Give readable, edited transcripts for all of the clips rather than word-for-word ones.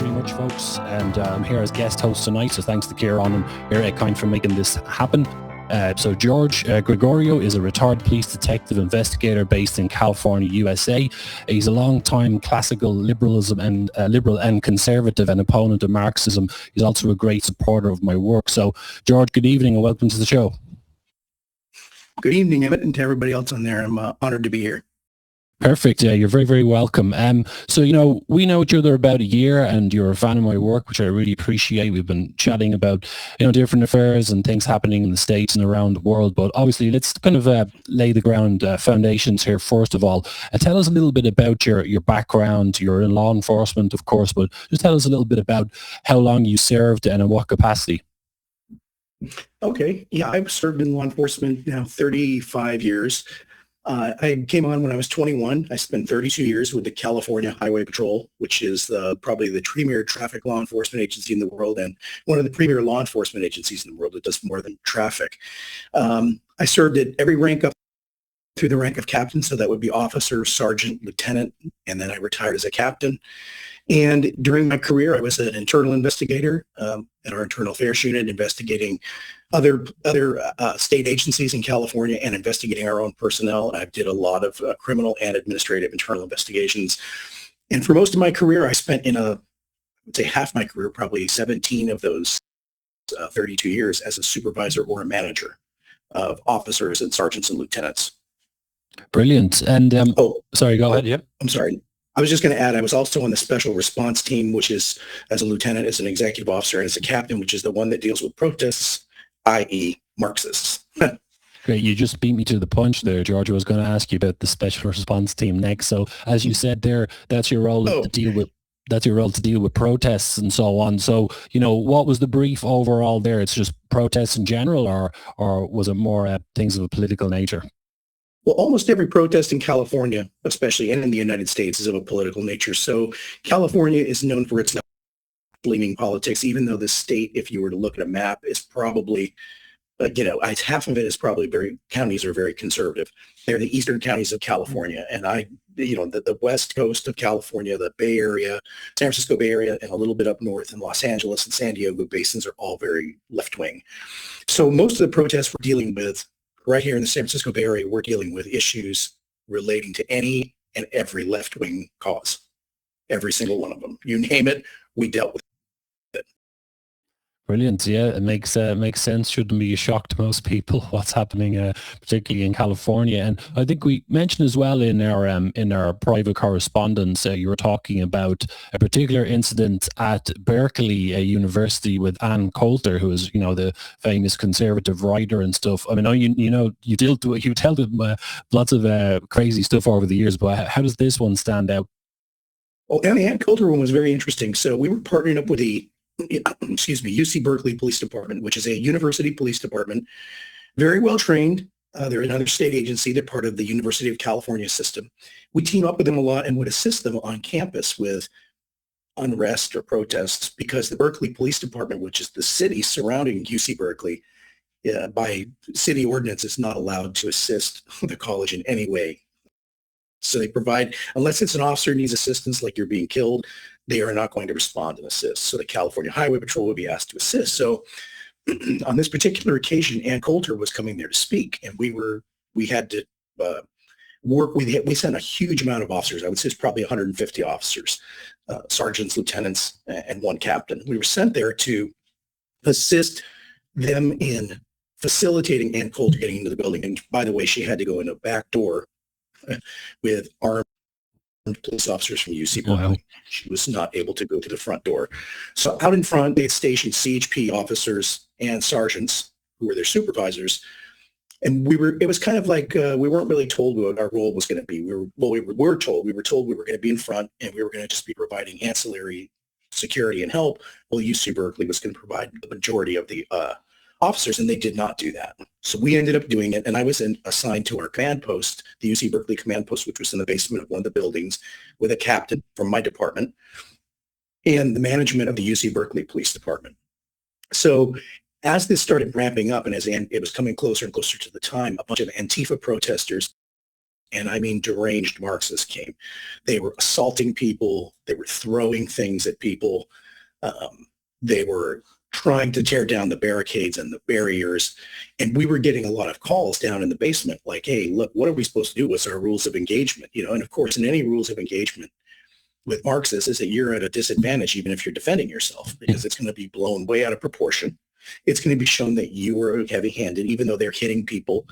very much, folks. And I'm here as guest host tonight, so thanks to Kieran and Eire Ag Caint for making this happen. So George Gregorio is a retired police detective investigator based in California, USA. He's a long-time classical liberalism and liberal and conservative and opponent of Marxism. He's also a great supporter of my work. So George, good evening and welcome to the show. Good evening, Emmett, and to everybody else on there. I'm honored to be here. Perfect. Yeah, you're very, very welcome. So, we know each other about a year and you're a fan of my work, which I really appreciate. We've been chatting about, different affairs and things happening in the States and around the world. But obviously, let's kind of lay the ground foundations here, first of all. Tell us a little bit about your background. You're in law enforcement, of course, but just tell us a little bit about how long you served and in what capacity. Okay. Yeah, I've served in law enforcement now 35 years. I came on when I was 21. I spent 32 years with the California Highway Patrol, which is probably the premier traffic law enforcement agency in the world and one of the premier law enforcement agencies in the world that does more than traffic. I served at every rank up through the rank of captain, so that would be officer, sergeant, lieutenant, and then I retired as a captain. And during my career, I was an internal investigator at our internal affairs unit, investigating other state agencies in California and investigating our own personnel. I did a lot of criminal and administrative internal investigations. And for most of my career, I spent I would say half my career, probably 17 of those 32 years as a supervisor or a manager of officers and sergeants and lieutenants. Brilliant. And sorry, go ahead. Yeah. I'm sorry. I was just going to add, I was also on the special response team, which is as a lieutenant, as an executive officer, and as a captain, which is the one that deals with protests, i.e. Marxists. Great. You just beat me to the punch there, George. I was going to ask you about the special response team next. So as you said there, that's your role to deal with protests and so on. So, what was the brief overall there? It's just protests in general, or was it more things of a political nature? Well, almost every protest in California, especially, and in the United States, is of a political nature. So California is known for its leaning politics, even though the state, if you were to look at a map, is probably, half of it is probably counties are very conservative. They're the eastern counties of California. And the west coast of California, the Bay Area, San Francisco Bay Area, and a little bit up north in Los Angeles and San Diego basins are all very left-wing. So most of the protests we're dealing with right here in the San Francisco Bay Area, we're dealing with issues relating to any and every left-wing cause. Every single one of them. You name it, we dealt with it. Brilliant. Yeah, it makes sense. Shouldn't be a shock to most people what's happening, particularly in California. And I think we mentioned as well in our private correspondence, you were talking about a particular incident at Berkeley University with Ann Coulter, who is the famous conservative writer and stuff. I mean, you dealt with lots of crazy stuff over the years, but how does this one stand out? Oh, and the Ann Coulter one was very interesting. So we were partnering up with the UC Berkeley Police Department, which is a university police department, very well trained. They're another state agency. They're part of the University of California system. We team up with them a lot and would assist them on campus with unrest or protests, because the Berkeley Police Department, which is the city surrounding UC Berkeley, by city ordinance is not allowed to assist the college in any way. So they provide, unless it's an officer needs assistance, like you're being killed, they are not going to respond and assist. So the California Highway Patrol would be asked to assist. So on this particular occasion, Ann Coulter was coming there to speak, and we had to work with, we sent a huge amount of officers. I would say it's probably 150 officers, sergeants, lieutenants, and one captain. We were sent there to assist them in facilitating Ann Coulter getting into the building. And by the way, she had to go in a back door with armed police officers from UC Berkeley. Wow. She was not able to go to the front door. So out in front, they had stationed CHP officers and sergeants who were their supervisors. And it was kind of like, we weren't really told what our role was going to be. We were told we were going to be in front, and we were going to just be providing ancillary security and help, while UC Berkeley was going to provide the majority of the officers, and they did not do that. So we ended up doing it, and I was assigned to our command post, the UC Berkeley command post, which was in the basement of one of the buildings, with a captain from my department and the management of the UC Berkeley Police Department. So as this started ramping up, and as it was coming closer and closer to the time, a bunch of Antifa protesters and I mean deranged Marxists came. They were assaulting people. They were throwing things at people. They were trying to tear down the barricades and the barriers. And we were getting a lot of calls down in the basement like, hey, look, what are we supposed to do? What's our rules of engagement? You know, and of course, in any rules of engagement with Marxists is that you're at a disadvantage even if you're defending yourself, because it's going to be blown way out of proportion. It's going to be shown that you were heavy-handed, even though they're hitting people,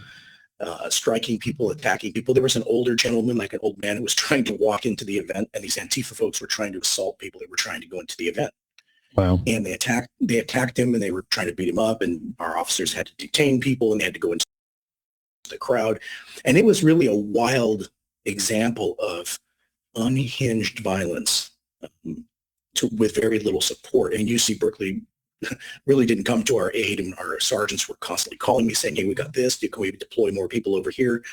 striking people, attacking people. There was an older gentleman, like an old man, who was trying to walk into the event, and these Antifa folks were trying to assault people that were trying to go into the event. Wow. And they attacked him, and they were trying to beat him up, and our officers had to detain people, and they had to go into the crowd. And it was really a wild example of unhinged violence with very little support. And UC Berkeley really didn't come to our aid, and our sergeants were constantly calling me saying, hey, we got this. Can we deploy more people over here?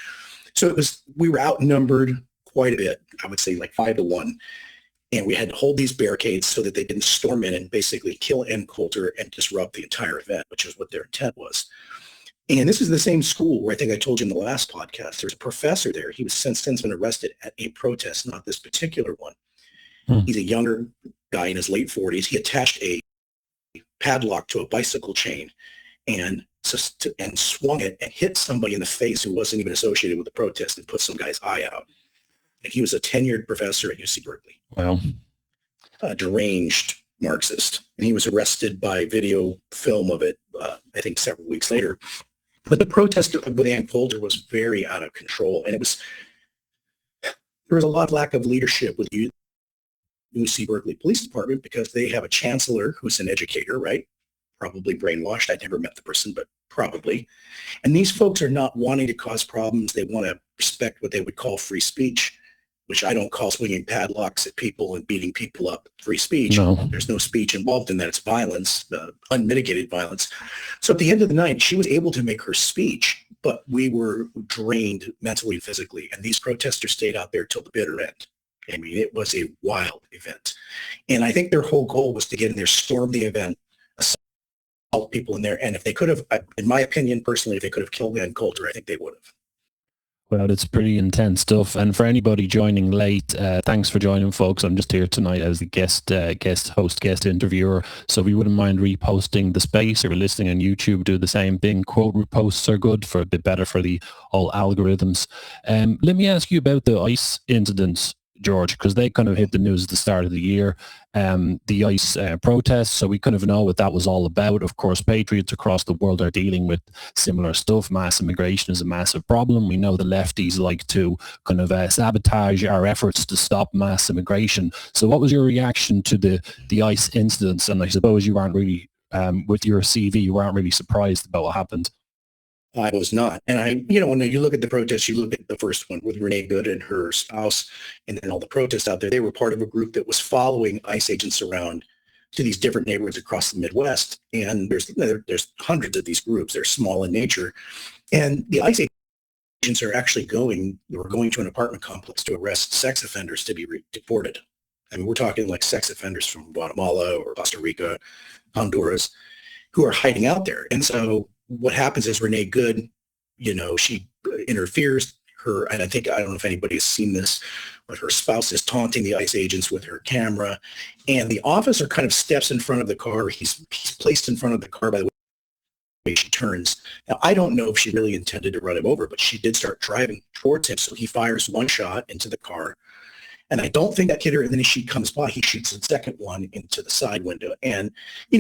So we were outnumbered quite a bit. I would say like 5-1. And we had to hold these barricades so that they didn't storm in and basically kill Ann Coulter and disrupt the entire event, which is what their intent was. And this is the same school where I think I told you in the last podcast, there's a professor there. He was since been arrested at a protest, not this particular one. He's a younger guy in his late 40s. He attached a padlock to a bicycle chain and swung it and hit somebody in the face who wasn't even associated with the protest and put some guy's eye out. And he was a tenured professor at UC Berkeley. Wow. A deranged Marxist. And he was arrested by video film of it, I think several weeks later. But the protest with Ann Coulter was very out of control. And there was a lot of lack of leadership with UC Berkeley Police Department, because they have a chancellor who's an educator, right? Probably brainwashed. I never met the person, but probably. And these folks are not wanting to cause problems. They want to respect what they would call free speech, which I don't call swinging padlocks at people and beating people up free speech. No. There's no speech involved in that. It's violence, unmitigated violence. So at the end of the night, she was able to make her speech, but we were drained mentally and physically. And these protesters stayed out there till the bitter end. I mean, it was a wild event. And I think their whole goal was to get in there, storm the event, assault people in there. And if they could have, in my opinion, personally, if they could have killed Ann Coulter, I think they would have. Well, it's pretty intense stuff. And for anybody joining late, thanks for joining, folks. I'm just here tonight as the guest interviewer. So if you wouldn't mind reposting the space, or listening on YouTube, do the same thing. Quote reposts are good, for a bit better for the all algorithms. Let me ask you about the ICE incidents, George, because they kind of hit the news at the start of the year. The ICE protests, so we kind of know what that was all about. Of course, patriots across the world are dealing with similar stuff. Mass immigration is a massive problem. We know the lefties like to kind of sabotage our efforts to stop mass immigration. So what was your reaction to the ICE incidents? And I suppose you aren't really, with your CV, you weren't really surprised about what happened. I was not. And when you look at the protests, you look at the first one with Renee Good and her spouse, and then all the protests out there, they were part of a group that was following ICE agents around to these different neighborhoods across the Midwest. And there's hundreds of these groups. They're small in nature. And the ICE agents are actually going to an apartment complex to arrest sex offenders to be deported. I mean, we're talking like sex offenders from Guatemala or Costa Rica, Honduras, who are hiding out there. And so what happens is Renee Good, she interferes. And I don't know if anybody has seen this, but her spouse is taunting the ICE agents with her camera. And the officer kind of steps in front of the car. He's placed in front of the car by the way she turns. Now, I don't know if she really intended to run him over, but she did start driving towards him. So he fires one shot into the car. And I don't think that hit her. And then as she comes by, he shoots the second one into the side window. And,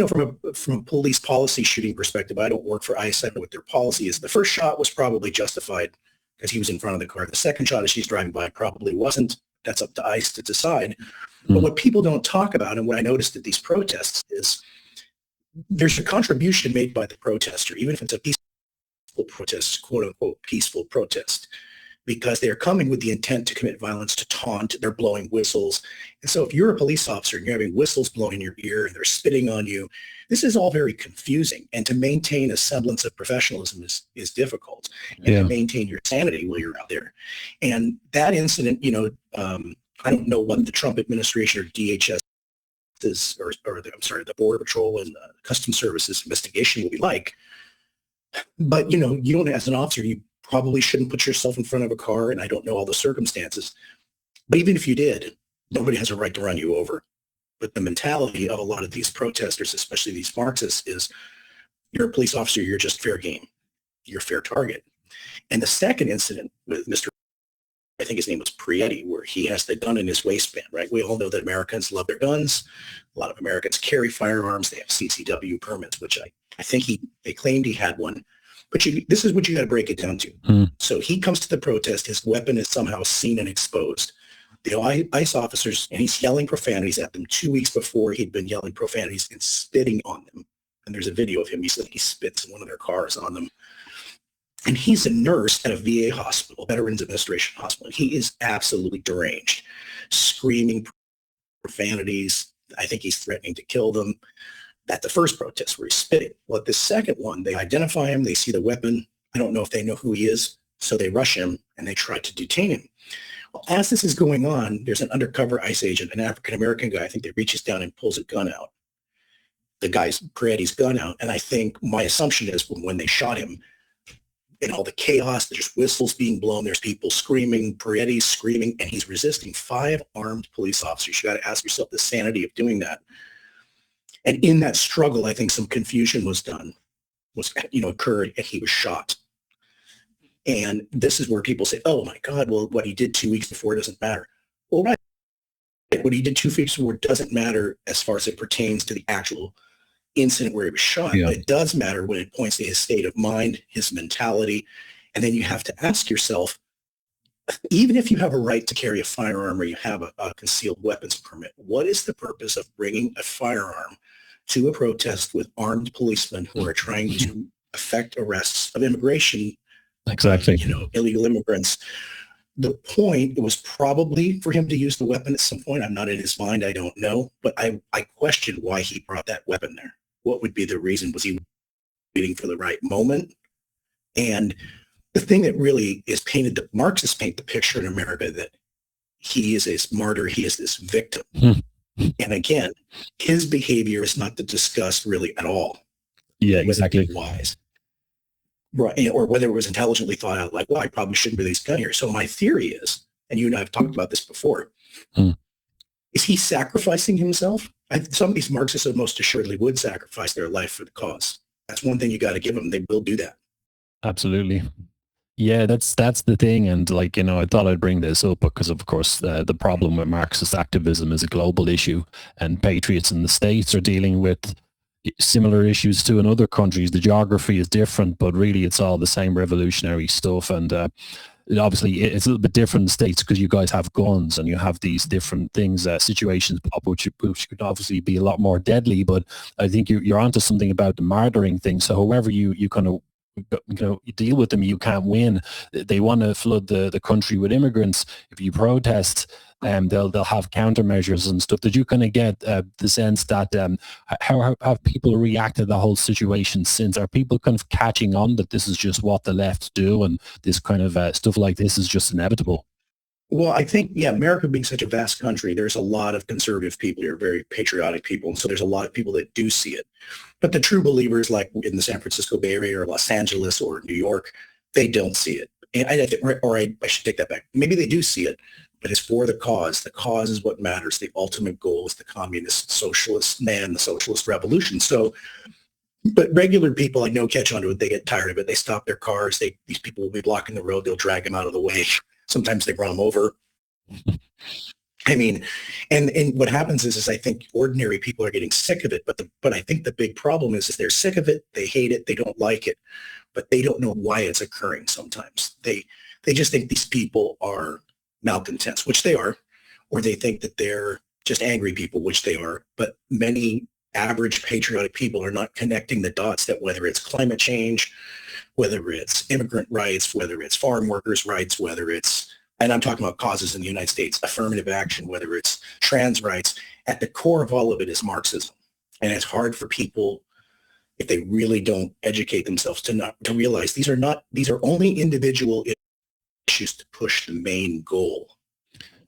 from a police policy shooting perspective, I don't work for ICE. I know what their policy is. The first shot was probably justified because he was in front of the car. The second shot as she's driving by probably wasn't. That's up to ICE to decide. But what people don't talk about, and what I noticed at these protests, is there's a contribution made by the protester, even if it's a peaceful protest, quote unquote, peaceful protest, because they're coming with the intent to commit violence, to taunt. They're blowing whistles. And so if you're a police officer and you're having whistles blowing in your ear and they're spitting on you, this is all very confusing. And to maintain a semblance of professionalism is difficult. And to maintain your sanity while you're out there. And that incident, I don't know what the Trump administration or DHS is, or the Border Patrol and Customs Services investigation will be like. But, you don't, as an officer, you probably shouldn't put yourself in front of a car, and I don't know all the circumstances. But even if you did, nobody has a right to run you over. But the mentality of a lot of these protesters, especially these Marxists, is you're a police officer, you're just fair game. You're a fair target. And the second incident with Mr. I think his name was Prietti, where he has the gun in his waistband, right? We all know that Americans love their guns. A lot of Americans carry firearms. They have CCW permits, which I think they claimed he had one. But this is what you got to break it down to. So he comes to the protest. His weapon is somehow seen and exposed. The ICE officers, and he's yelling profanities at them 2 weeks before he'd been yelling profanities and spitting on them. And there's a video of him. He spits in one of their cars on them. And he's a nurse at a VA hospital, Veterans Administration Hospital. He is absolutely deranged, screaming profanities. I think he's threatening to kill them. At the first protest where he's spitting. Well, at the second one, they identify him. They see the weapon. I don't know if they know who he is. So they rush him and they try to detain him. Well, as this is going on, there's an undercover ICE agent, an African-American guy. I think that reaches down and pulls a gun out. The guy's Prietti's gun out. And I think my assumption is when they shot him, in all the chaos, there's whistles being blown, there's people screaming, Prietti's screaming, and he's resisting 5 armed police officers. You got to ask yourself the sanity of doing that. And in that struggle, I think some confusion occurred, and he was shot. And this is where people say, oh my God, well, what he did 2 weeks before doesn't matter. Well, right. What he did 2 weeks before doesn't matter as far as it pertains to the actual incident where he was shot. Yeah. But it does matter when it points to his state of mind, his mentality. And then you have to ask yourself, even if you have a right to carry a firearm or you have a concealed weapons permit, what is the purpose of bringing a firearm to a protest with armed policemen who are trying to effect arrests of immigration? Exactly. Illegal immigrants. The point was probably for him to use the weapon at some point. I'm not in his mind. I don't know. But I question why he brought that weapon there. What would be the reason? Was he waiting for the right moment? And the thing that really is painted, the Marxists paint the picture in America that he is a martyr, he is this victim. And again, his behavior is not to discuss really at all. Yeah, exactly. Wise. Right. Or whether it was intelligently thought out, like, well, I probably shouldn't release gun here. So my theory is, and you and I have talked about this before, is he sacrificing himself? Some of these Marxists most assuredly would sacrifice their life for the cause. That's one thing you got to give them. They will do that. Absolutely. Yeah, that's the thing. And I thought I'd bring this up because, of course, the problem with Marxist activism is a global issue, and patriots in the States are dealing with similar issues too in other countries. The geography is different, but really it's all the same revolutionary stuff. And obviously it's a little bit different in the States because you guys have guns and you have these different things, situations pop up which could obviously be a lot more deadly. But I think you're onto something about the martyring thing. So however you kind of you deal with them, you can't win. They want to flood the country with immigrants. If you protest, they'll have countermeasures and stuff. Did you kind of get the sense that how have people reacted to the whole situation since? Are people kind of catching on that this is just what the left do and this kind of stuff like this is just inevitable? Well, I think, America being such a vast country, there's a lot of conservative people who are very patriotic people. And so there's a lot of people that do see it. But the true believers, like in the San Francisco Bay Area or Los Angeles or New York, they don't see it. And I should take that back. Maybe they do see it, but it's for the cause. The cause is what matters. The ultimate goal is the communist, socialist man, the socialist revolution. So, but regular people, I know, catch on to it. They get tired of it. They stop their cars. These people will be blocking the road. They'll drag them out of the way. Sometimes they run them over. I mean, and what happens is I think ordinary people are getting sick of it. But I think the big problem is they're sick of it. They hate it. They don't like it, but they don't know why it's occurring. Sometimes they just think these people are malcontents, which they are, or they think that they're just angry people, which they are. But many average patriotic people are not connecting the dots that whether it's climate change, whether it's immigrant rights, whether it's farm workers' rights, whether it's, and I'm talking about causes in the United States, affirmative action, whether it's trans rights, at the core of all of it is Marxism. And it's hard for people, if they really don't educate themselves, to realize these are only individual issues to push the main goal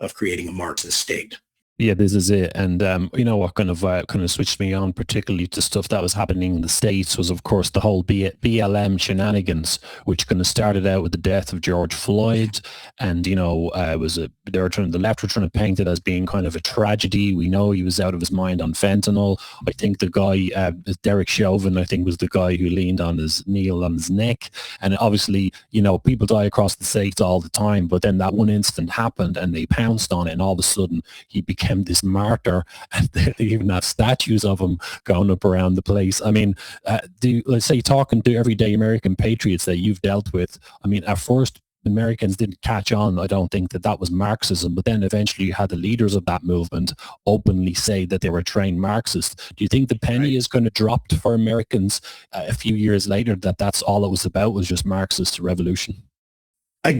of creating a Marxist state. Yeah, this is it. And you know what kind of switched me on particularly to stuff that was happening in the States was, of course, the whole BLM shenanigans, which kind of started out with the death of George Floyd. And, you know, the left were trying to paint it as being kind of a tragedy. We know he was out of his mind on fentanyl. I think the guy, Derek Chauvin, I think was the guy who leaned on his kneel on his neck. And obviously, you know, people die across the States all the time, but then that one incident happened and they pounced on it, and all of a sudden he became this martyr, and they even have statues of him going up around the place. I mean, let's say, talking to everyday American patriots that you've dealt with, I mean, at first Americans didn't catch on, I don't think, that was Marxism, but then eventually you had the leaders of that movement openly say that they were trained Marxists. Do you think the penny is kind of dropped for Americans a few years later, that that's all it was about, was just Marxist revolution? I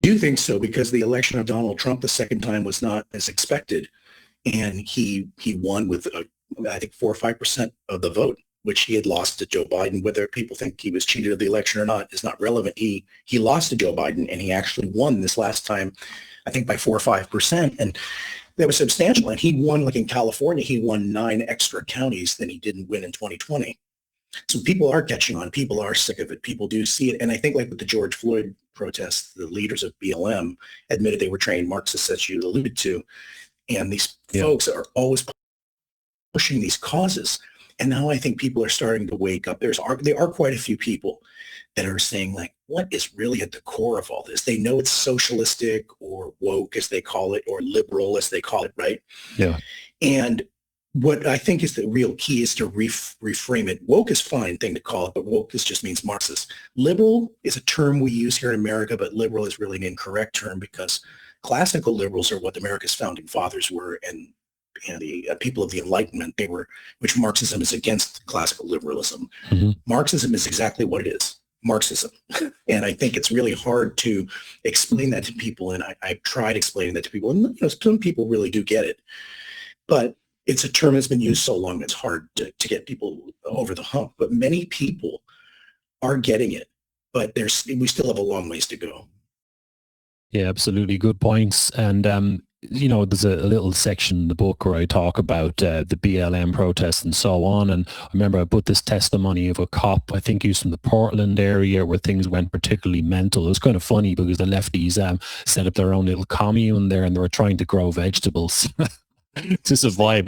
do think so, because the election of Donald Trump the second time was not as expected, and he won with I think 4 or 5% of the vote, which he had lost to Joe Biden. Whether people think he was cheated of the election or not is not relevant. He lost to Joe Biden, and he actually won this last time, I think by 4 or 5%, and that was substantial. And he won, like in California, he won 9 extra counties than he didn't win in 2020. So people are catching on. People are sick of it. People do see it. And I think, like with the George Floyd protests, the leaders of BLM admitted they were trained Marxists, as you alluded to. And these folks are always pushing these causes. And now I think people are starting to wake up. There are quite a few people that are saying, like, what is really at the core of all this? They know it's socialistic or woke, as they call it, or liberal, as they call it, right? Yeah. And what I think is the real key is to reframe it. Woke is a fine thing to call it, but woke just means Marxist. Liberal is a term we use here in America, but liberal is really an incorrect term, because classical liberals are what America's founding fathers were, and the people of the Enlightenment, they were, which Marxism is against classical liberalism. Mm-hmm. Marxism is exactly what it is, Marxism. And I think it's really hard to explain that to people. And I've tried explaining that to people, and, you know, some people really do get it. But it's a term that's been used so long, it's hard to get people over the hump. But many people are getting it, but we still have a long ways to go. Yeah, absolutely. Good points. And, you know, there's a little section in the book where I talk about the BLM protests and so on. And I remember I put this testimony of a cop, I think he was from the Portland area, where things went particularly mental. It was kind of funny because the lefties set up their own little commune there, and they were trying to grow vegetables to survive.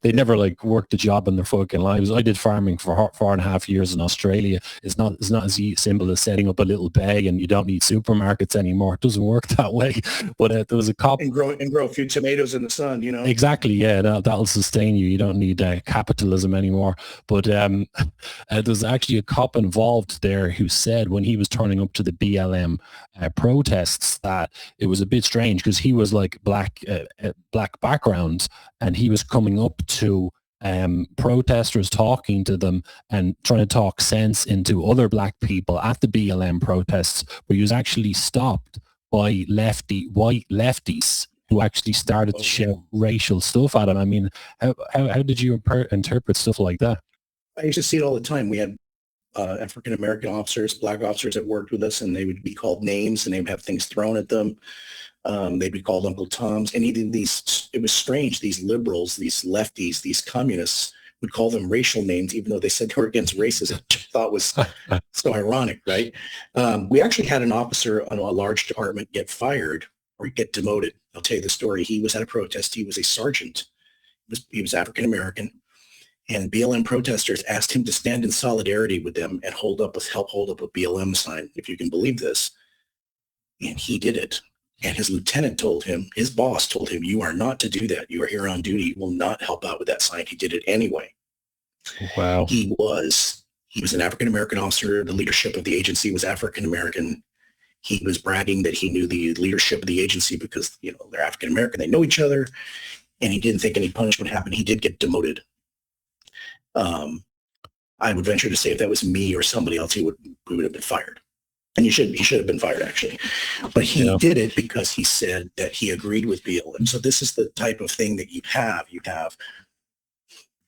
They never like worked a job in their fucking lives. I did farming for 4.5 years in Australia. It's not as simple as setting up a little bay and you don't need supermarkets anymore. It doesn't work that way. But there was a cop, and grow a few tomatoes in the sun, you know. Exactly, yeah, that'll sustain you. You don't need capitalism anymore. But there's actually a cop involved there who said, when he was turning up to the BLM protests, that it was a bit strange because he was like black background, and he was coming up to protesters, talking to them and trying to talk sense into other black people at the BLM protests, but he was actually stopped by white lefties who actually started to shout racial stuff at him. I mean, how did you interpret stuff like that? I used to see it all the time. We had African-American officers, black officers that worked with us, and they would be called names, and they would have things thrown at them. They'd be called Uncle Toms. And even it was strange, these liberals, these lefties, these communists would call them racial names, even though they said they were against racism, which I thought was so ironic, right? We actually had an officer on a large department get fired or get demoted. I'll tell you the story. He was at a protest. He was a sergeant. He was African-American. And BLM protesters asked him to stand in solidarity with them and help hold up a BLM sign, if you can believe this. And he did it. And his lieutenant told him, his boss told him, you are not to do that. You are here on duty. You will not help out with that sign. He did it anyway. Wow. He was an African-American officer. The leadership of the agency was African-American. He was bragging that he knew the leadership of the agency because, you know, they're African-American. They know each other. And he didn't think any punishment happened. He did get demoted. I would venture to say if that was me or somebody else, we would have been fired. And he should have been fired, actually. But he did it because he said that he agreed with BLM. So this is the type of thing that you have. You have,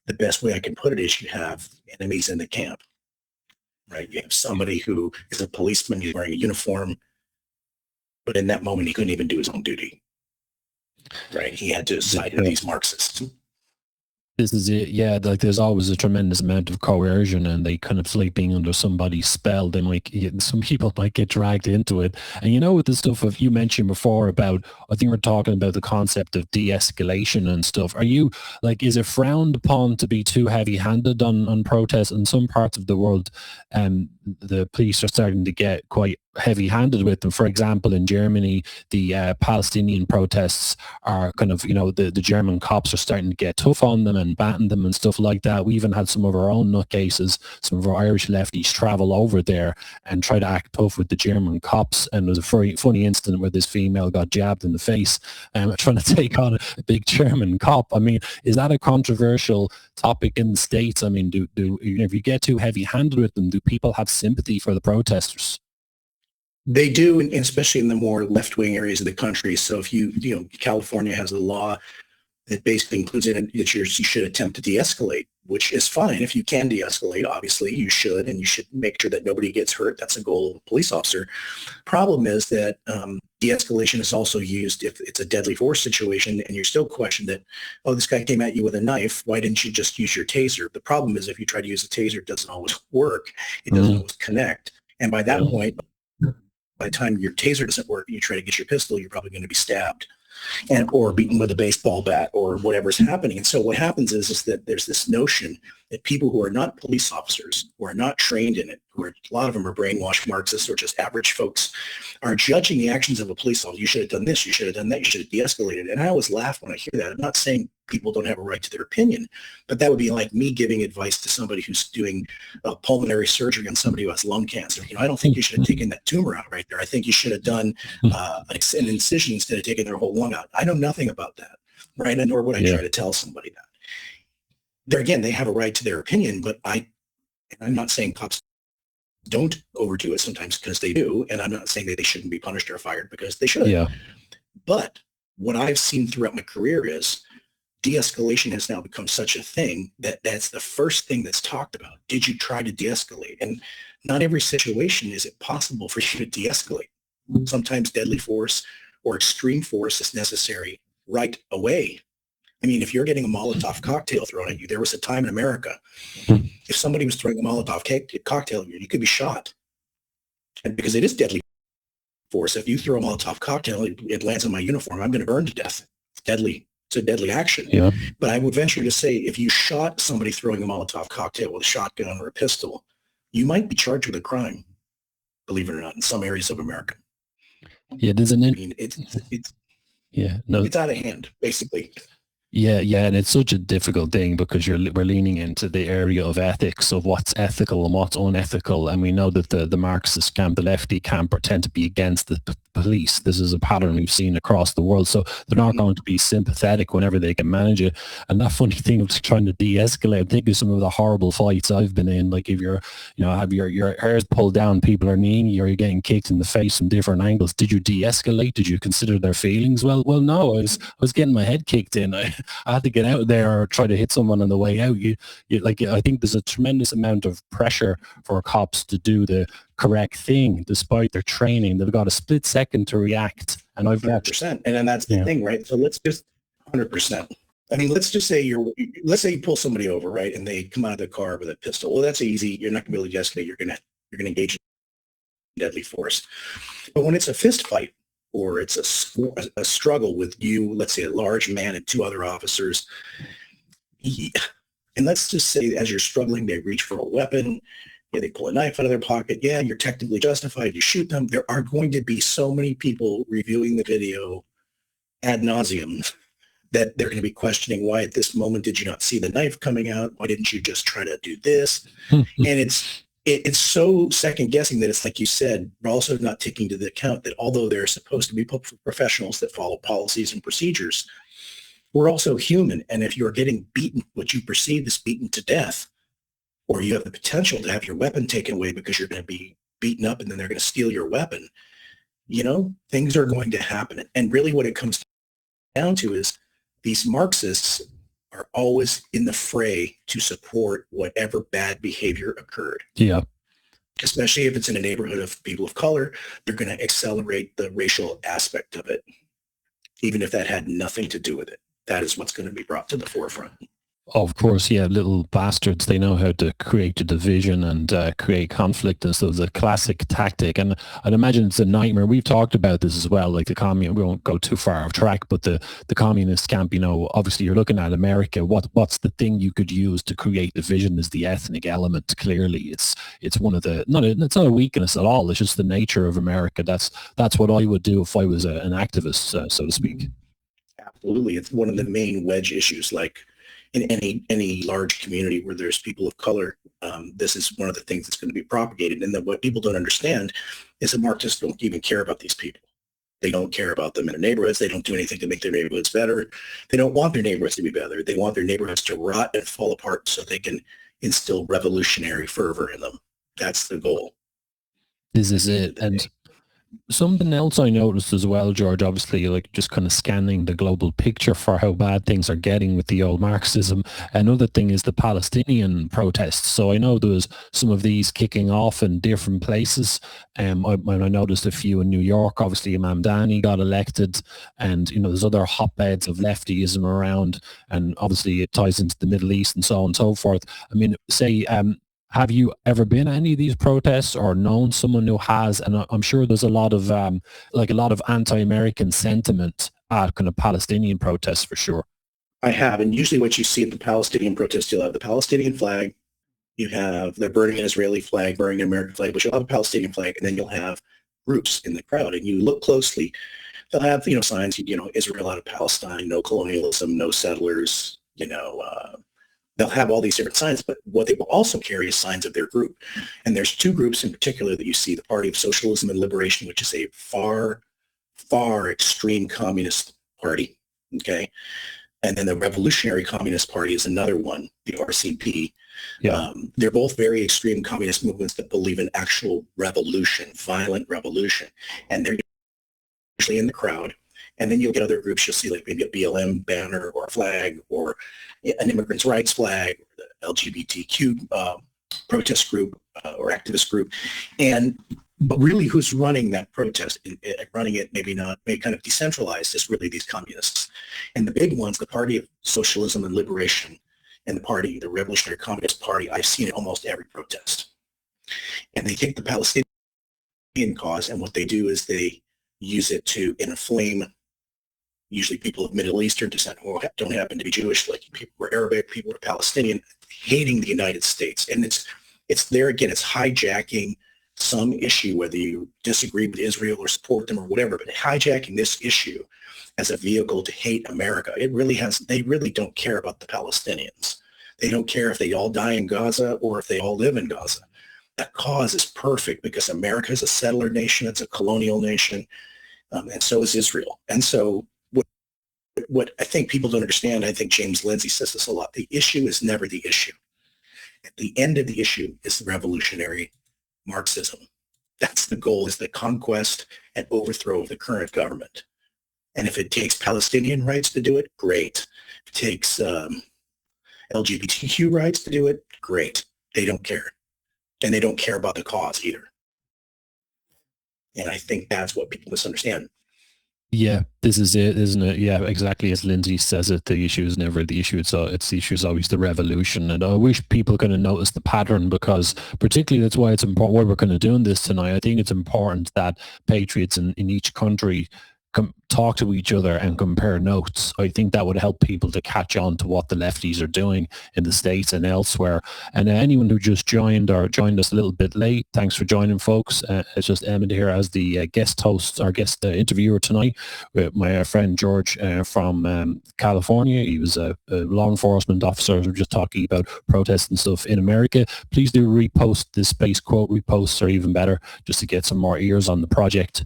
the best way I can put it is, you have enemies in the camp, right? You have somebody who is a policeman, he's wearing a uniform, but in that moment, he couldn't even do his own duty. right? He had to side with these Marxists. This is it, yeah. Like there's always a tremendous amount of coercion, and they kind of sleeping under somebody's spell. They might, some people might get dragged into it. And with the stuff of you mentioned before about, I think we're talking about the concept of de-escalation and stuff. Are you like, is it frowned upon to be too heavy-handed on protests in some parts of the world? The police are starting to get quite heavy-handed with them. For example, in Germany, the Palestinian protests are kind of, the German cops are starting to get tough on them and batten them and stuff like that. We even had some of our own nutcases, some of our Irish lefties travel over there and try to act tough with the German cops. And there was a very funny incident where this female got jabbed in the face trying to take on a big German cop. I mean, is that a controversial topic in the States? I mean, do if you get too heavy-handed with them, do people have sympathy for the protesters? They do, and especially in the more left-wing areas of the country. So if California has a law that basically includes in it that you should attempt to de-escalate, which is fine. If you can de-escalate, obviously you should, and you should make sure that nobody gets hurt. That's a goal of a police officer. Problem is that de-escalation is also used if it's a deadly force situation and you're still questioned that, oh, this guy came at you with a knife. Why didn't you just use your taser? The problem is if you try to use a taser, it doesn't always work. It doesn't always connect. And by that point, by the time your taser doesn't work and you try to get your pistol, you're probably going to be stabbed or beaten with a baseball bat or whatever's happening. And so what happens is that there's this notion that people who are not police officers, who are not trained in it, who are, a lot of them are brainwashed Marxists or just average folks, are judging the actions of a police officer. You should have done this, you should have done that, you should have de-escalated. And I always laugh when I hear that. I'm not saying people don't have a right to their opinion, but that would be like me giving advice to somebody who's doing pulmonary surgery on somebody who has lung cancer. I don't think you should have taken that tumor out right there. I think you should have done an incision instead of taking their whole lung out. I know nothing about that, right? And nor would I try to tell somebody that. There again, they have a right to their opinion, but I'm not saying cops don't overdo it sometimes because they do, and I'm not saying that they shouldn't be punished or fired because they should. Yeah. But what I've seen throughout my career is de-escalation has now become such a thing that that's the first thing that's talked about. Did you try to de-escalate? And not every situation is it possible for you to de-escalate. Sometimes deadly force or extreme force is necessary right away. I mean, if you're getting a Molotov cocktail thrown at you, there was a time in America, if somebody was throwing a Molotov cocktail at you, you could be shot. And because it is deadly force, if you throw a Molotov cocktail, it lands on my uniform, I'm going to burn to death. It's deadly. It's a deadly action. Yeah. But I would venture to say if you shot somebody throwing a Molotov cocktail with a shotgun or a pistol, you might be charged with a crime, believe it or not, in some areas of America. Yeah, there's an... I mean, it's out of hand, basically. Yeah, and it's such a difficult thing because we're leaning into the area of ethics, of what's ethical and what's unethical. And we know that the Marxist camp, the lefty camp, tend to be against the police. This is a pattern we've seen across the world. So they're not going to be sympathetic whenever they can manage it. And that funny thing of trying to de-escalate, think of some of the horrible fights I've been in. Like if you're, have your hair's pulled down, people are kneeing you, or you're getting kicked in the face from different angles. Did you de-escalate? Did you consider their feelings? Well, no, I was getting my head kicked in. I had to get out there or try to hit someone on the way out. I think there's a tremendous amount of pressure for cops to do the correct thing, despite their training. They've got a split second to react. And I've 100%. And then that's the thing, right? So let's just 100%. I mean, let's just say let's say you pull somebody over, right? And they come out of the car with a pistol. Well, that's easy. You're not going to be able to de-escalate. You're going to engage in deadly force. But when it's a fist fight, or it's a struggle with you, let's say a large man and two other officers. And let's just say as you're struggling, they reach for a weapon, they pull a knife out of their pocket. Yeah, you're technically justified. You shoot them. There are going to be so many people reviewing the video ad nauseum that they're going to be questioning, why at this moment did you not see the knife coming out? Why didn't you just try to do this? And it's so second guessing that it's like you said, we're also not taking into account that although they're supposed to be professionals that follow policies and procedures, we're also human. And if you're getting beaten, what you perceive is beaten to death, or you have the potential to have your weapon taken away because you're going to be beaten up and then they're going to steal your weapon, things are going to happen. And really what it comes down to is these Marxists are always in the fray to support whatever bad behavior occurred. Yeah. Especially if it's in a neighborhood of people of color, they're going to accelerate the racial aspect of it. even if that had nothing to do with it. That is what's going to be brought to the forefront. Of course, yeah, little bastards. They know how to create a division and create conflict. And so it's a classic tactic. And I'd imagine it's a nightmare. We've talked about this as well, like the communists, we won't go too far off track, but the communist camp, obviously you're looking at America. What's the thing you could use to create division is the ethnic element. Clearly, it's one of the, it's not a weakness at all. It's just the nature of America. That's what I would do if I was an activist, so to speak. Absolutely. It's one of the main wedge issues, like, in any large community where there's people of color, this is one of the things that's going to be propagated. And then what people don't understand is that Marxists don't even care about these people. They don't care about them in their neighborhoods. They don't do anything to make their neighborhoods better. They don't want their neighborhoods to be better. They want their neighborhoods to rot and fall apart so they can instill revolutionary fervor in them. That's the goal. This is it. And something else I noticed as well, George, obviously, like just kind of scanning the global picture for how bad things are getting with the old Marxism. Another thing is the Palestinian protests. So I know there was some of these kicking off in different places. I noticed a few in New York. Obviously, Imam Dani got elected, and there's other hotbeds of leftyism around, and obviously it ties into the Middle East and so on and so forth. I mean, say, have you ever been at any of these protests or known someone who has? And I'm sure there's a lot of anti-American sentiment at kind of Palestinian protests for sure. I have, and usually what you see at the Palestinian protests, you'll have the Palestinian flag, they're burning an Israeli flag, burning an American flag, but you'll have a Palestinian flag, and then you'll have groups in the crowd, and you look closely, they'll have signs, Israel out of Palestine, no colonialism, no settlers, they'll have all these different signs, but what they will also carry is signs of their group. And there's two groups in particular that you see: the Party of Socialism and Liberation, which is a far, far extreme communist party, okay? And then the Revolutionary Communist Party is another one, the RCP. Yeah. They're both very extreme communist movements that believe in actual revolution, violent revolution. And they're usually in the crowd. And then you'll get other groups, you'll see like maybe a BLM banner or a flag or an immigrants' rights flag, or the LGBTQ protest group or activist group. But really who's running that protest, running it maybe kind of decentralized, is really these communists. And the big ones, the Party of Socialism and Liberation and the Revolutionary Communist Party, I've seen it almost every protest. And they take the Palestinian cause, and what they do is they use it to inflame usually people of Middle Eastern descent who don't happen to be Jewish, like people who are Arabic, people who are Palestinian, hating the United States. And it's there again, it's hijacking some issue, whether you disagree with Israel or support them or whatever, but hijacking this issue as a vehicle to hate America. They really don't care about the Palestinians. They don't care if they all die in Gaza or if they all live in Gaza. That cause is perfect because America is a settler nation, it's a colonial nation, and so is Israel. And so what I think people don't understand, I think James Lindsay says this a lot, the issue is never the issue. At the end of the issue is the revolutionary Marxism. That's the goal, is the conquest and overthrow of the current government. And if it takes Palestinian rights to do it, great. If it takes LGBTQ rights to do it, great. They don't care. And they don't care about the cause either. And I think that's what people misunderstand. Yeah, this is it, isn't it? Yeah, exactly as Lindsay says it. The issue is never the issue. It's the issue is always the revolution. And I wish people kind of notice the pattern, because particularly that's why it's important, why we're kind of doing this tonight. I think it's important that patriots in each country talk to each other and compare notes. I think that would help people to catch on to what the lefties are doing in the States and elsewhere. And anyone who just joined us a little bit late, thanks for joining, folks. It's just Emmett here as the guest host, our guest interviewer tonight, with my friend George from California. He was a law enforcement officer. We're just talking about protests and stuff in America. Please do repost this space, quote reposts are even better, just to get some more ears on the project.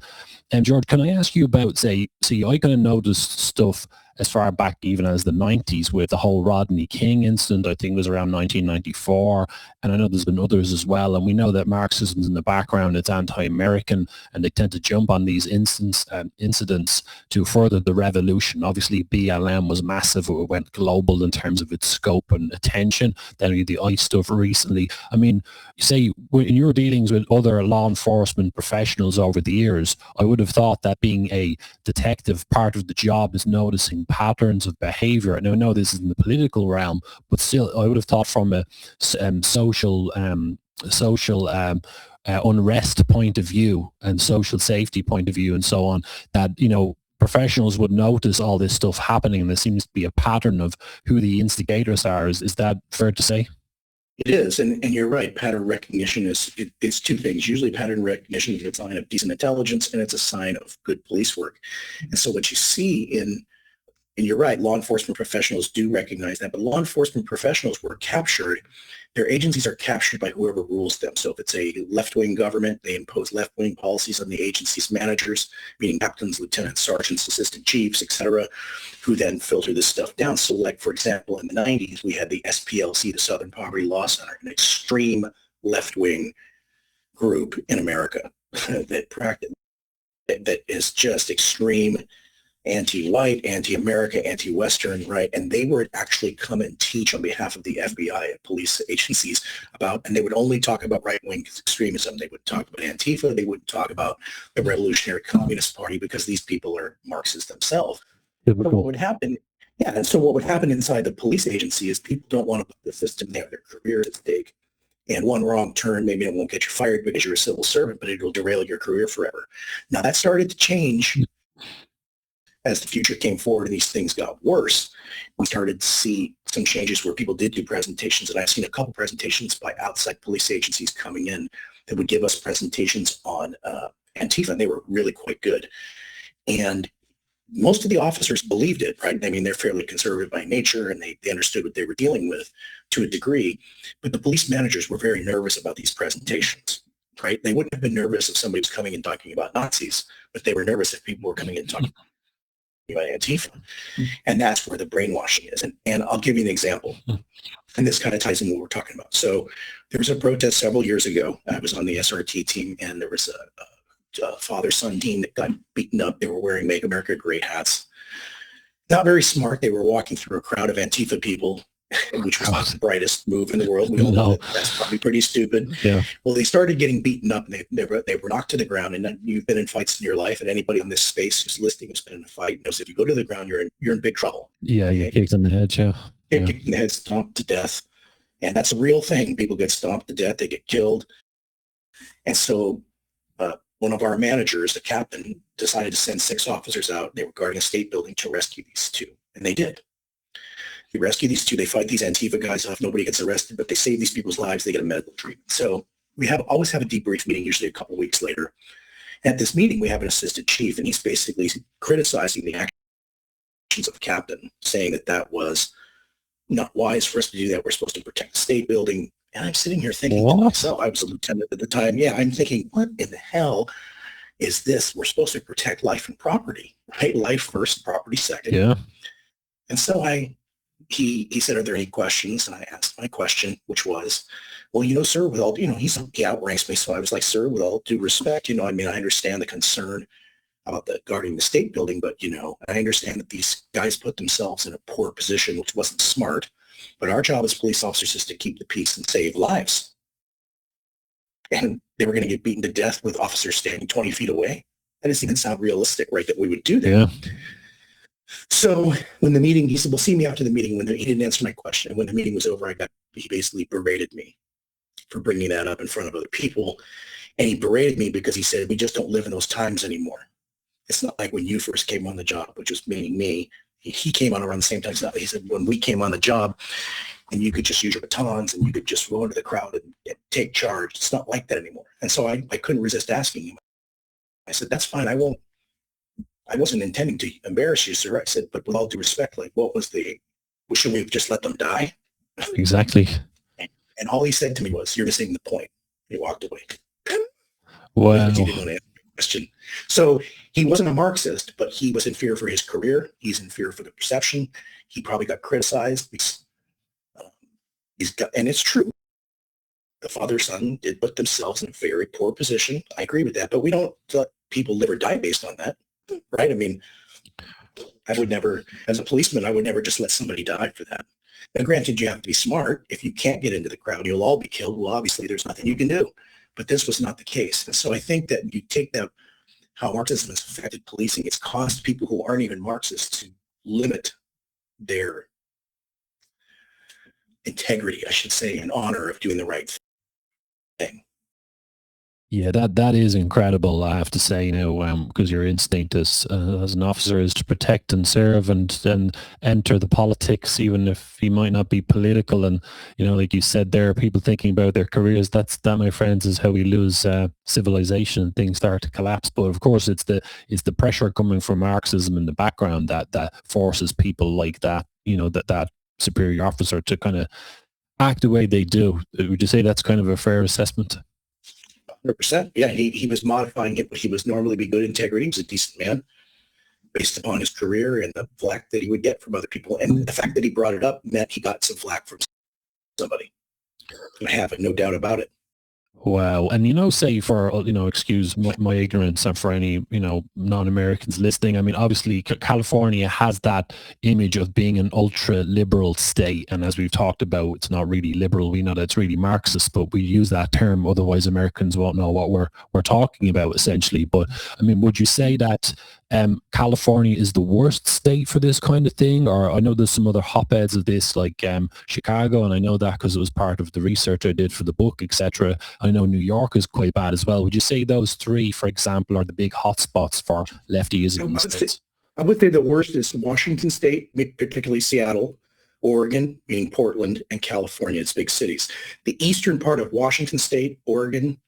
And George, can I ask you about, see, I kind of noticed stuff as far back even as the 90s with the whole Rodney King incident. I think it was around 1994. And I know there's been others as well. And we know that Marxism's in the background, it's anti-American, and they tend to jump on these incidents to further the revolution. Obviously, BLM was massive. It went global in terms of its scope and attention. Then the ICE stuff recently. I mean, you say in your dealings with other law enforcement professionals over the years, I would have thought that being a detective, part of the job is noticing patterns of behavior. And I know this is in the political realm, but still, I would have thought from a social unrest point of view and social safety point of view and so on, that, you know, professionals would notice all this stuff happening, and there seems to be a pattern of who the instigators are. Is that fair to say? It is, and you're right. Pattern recognition is two things. Usually pattern recognition is a sign of decent intelligence, and it's a sign of good police work. And so what you see and you're right, law enforcement professionals do recognize that, but law enforcement professionals were captured. Their agencies are captured by whoever rules them. So if it's a left-wing government, they impose left-wing policies on the agency's managers, meaning captains, lieutenants, sergeants, assistant chiefs, etc., who then filter this stuff down. So like, for example, in the 90s, we had the SPLC, the Southern Poverty Law Center, an extreme left-wing group in America that is just extreme anti-white, anti-America, anti-Western, right? And they would actually come and teach on behalf of the FBI and police agencies about, and they would only talk about right-wing extremism. They would talk about Antifa. They wouldn't talk about the Revolutionary Communist Party because these people are Marxists themselves. So what would happen? Yeah, and so what would happen inside the police agency is people don't want to put the system there. Their career is at stake. And one wrong turn, maybe it won't get you fired because you're a civil servant, but it'll derail your career forever. Now that started to change as the future came forward and these things got worse. We started to see some changes where people did do presentations, and I've seen a couple presentations by outside police agencies coming in that would give us presentations on Antifa, and they were really quite good. And most of the officers believed it, right? I mean, they're fairly conservative by nature, and they understood what they were dealing with to a degree, but the police managers were very nervous about these presentations, right? They wouldn't have been nervous if somebody was coming and talking about Nazis, but they were nervous if people were coming and talking about Antifa. And that's where the brainwashing is. And I'll give you an example. And this kind of ties in what we're talking about. So there was a protest several years ago. I was on the SRT team, and there was a father-son team that got beaten up. They were wearing Make America Great hats. Not very smart. They were walking through a crowd of Antifa people, which was not the brightest move in the world. We all know that's probably pretty stupid. Yeah. Well, they started getting beaten up, and they were knocked to the ground. And you've been in fights in your life, and anybody in this space who's listening who's been in a fight knows if you go to the ground, you're in big trouble. Yeah, you get kicked in the head, yeah. Get kicked in the head, stomped to death. And that's a real thing. People get stomped to death. They get killed. And so one of our managers, the captain, decided to send 6 officers out. They were guarding a state building to rescue these 2. And they did. They rescue these 2. They fight these Antifa guys off. Nobody gets arrested, but they save these people's lives. They get a medical treatment. So we always have a debrief meeting, usually a couple of weeks later. At this meeting, we have an assistant chief, and he's basically criticizing the actions of the captain, saying that was not wise for us to do that. We're supposed to protect the state building. And I'm sitting here thinking to myself, I was a lieutenant at the time. Yeah, I'm thinking, what in the hell is this? We're supposed to protect life and property, right? Life first, property second. Yeah. And so he said, are there any questions? And I asked my question, which was, well, sir, with all, he outranks me. So I was like, sir, with all due respect, I understand the concern about guarding the state building, but, I understand that these guys put themselves in a poor position, which wasn't smart. But our job as police officers is to keep the peace and save lives. And they were going to get beaten to death with officers standing 20 feet away. That doesn't even sound realistic, right, that we would do that. Yeah. So when the meeting, he said, well, see me after the meeting. He didn't answer my question. And when the meeting was over, he basically berated me for bringing that up in front of other people. And he berated me because he said, we just don't live in those times anymore. It's not like when you first came on the job, which was meaning me. He came on around the same time. He said, when we came on the job and you could just use your batons and you could just go into the crowd and take charge. It's not like that anymore. And so I couldn't resist asking him. I said, that's fine. I wasn't intending to embarrass you, sir. I said, but with all due respect, should we have just let them die? Exactly. And all he said to me was, you're missing the point. He walked away. Wow. He didn't want to answer my question. So he wasn't a Marxist, but he was in fear for his career. He's in fear for the perception. He probably got criticized because and it's true. The father-son did put themselves in a very poor position. I agree with that, but we don't let people live or die based on that, right? I mean, I would never, as a policeman, I would never just let somebody die for that. Now, granted, you have to be smart. If you can't get into the crowd, you'll all be killed. Well, obviously, there's nothing you can do. But this was not the case. And so I think that you take that, how Marxism has affected policing, it's caused people who aren't even Marxists to limit their integrity, I should say, and honor of doing the right thing. Yeah, that is incredible. I have to say, because your instinct as an officer is to protect and serve, and then enter the politics, even if he might not be political. And like you said, there are people thinking about their careers. That, my friends, is how we lose civilization and things start to collapse. But of course, it's the pressure coming from Marxism in the background that forces people like that, that superior officer to kind of act the way they do. Would you say that's kind of a fair assessment? 100%. Yeah, he was modifying it, but he was normally be good integrity. He was a decent man based upon his career and the flack that he would get from other people. And the fact that he brought it up meant he got some flack from somebody. I have no doubt about it. Wow. And, say for, excuse my ignorance and for any, non-Americans listening, I mean, obviously California has that image of being an ultra-liberal state. And as we've talked about, it's not really liberal. We know that it's really Marxist, but we use that term. Otherwise, Americans won't know what we're talking about, essentially. But, I mean, would you say that California is the worst state for this kind of thing? Or I know there's some other hotbeds of this, like Chicago, and I know that because it was part of the research I did for the book, etc. I know New York is quite bad as well. Would you say those three, for example, are the big hotspots for leftyism in the States? I would say the worst is Washington State, particularly Seattle, Oregon, meaning Portland, and California. It's big cities. The eastern part of Washington State, Oregon,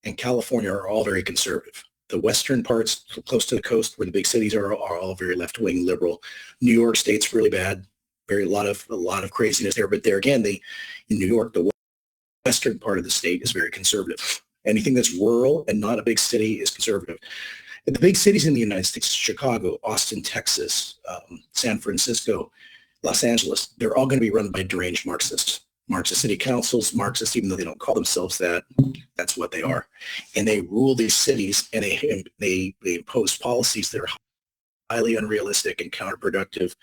and California are all very conservative. The western parts, close to the coast, where the big cities are all very left-wing liberal. New York State's really bad. A lot of craziness there. But there again, in New York, the western part of the state is very conservative. Anything that's rural and not a big city is conservative. And the big cities in the United States, Chicago, Austin, Texas, San Francisco, Los Angeles, they're all going to be run by deranged Marxists. Marxist city councils, Marxists, even though they don't call themselves that, that's what they are. And they rule these cities, and they impose policies that are highly unrealistic and counterproductive.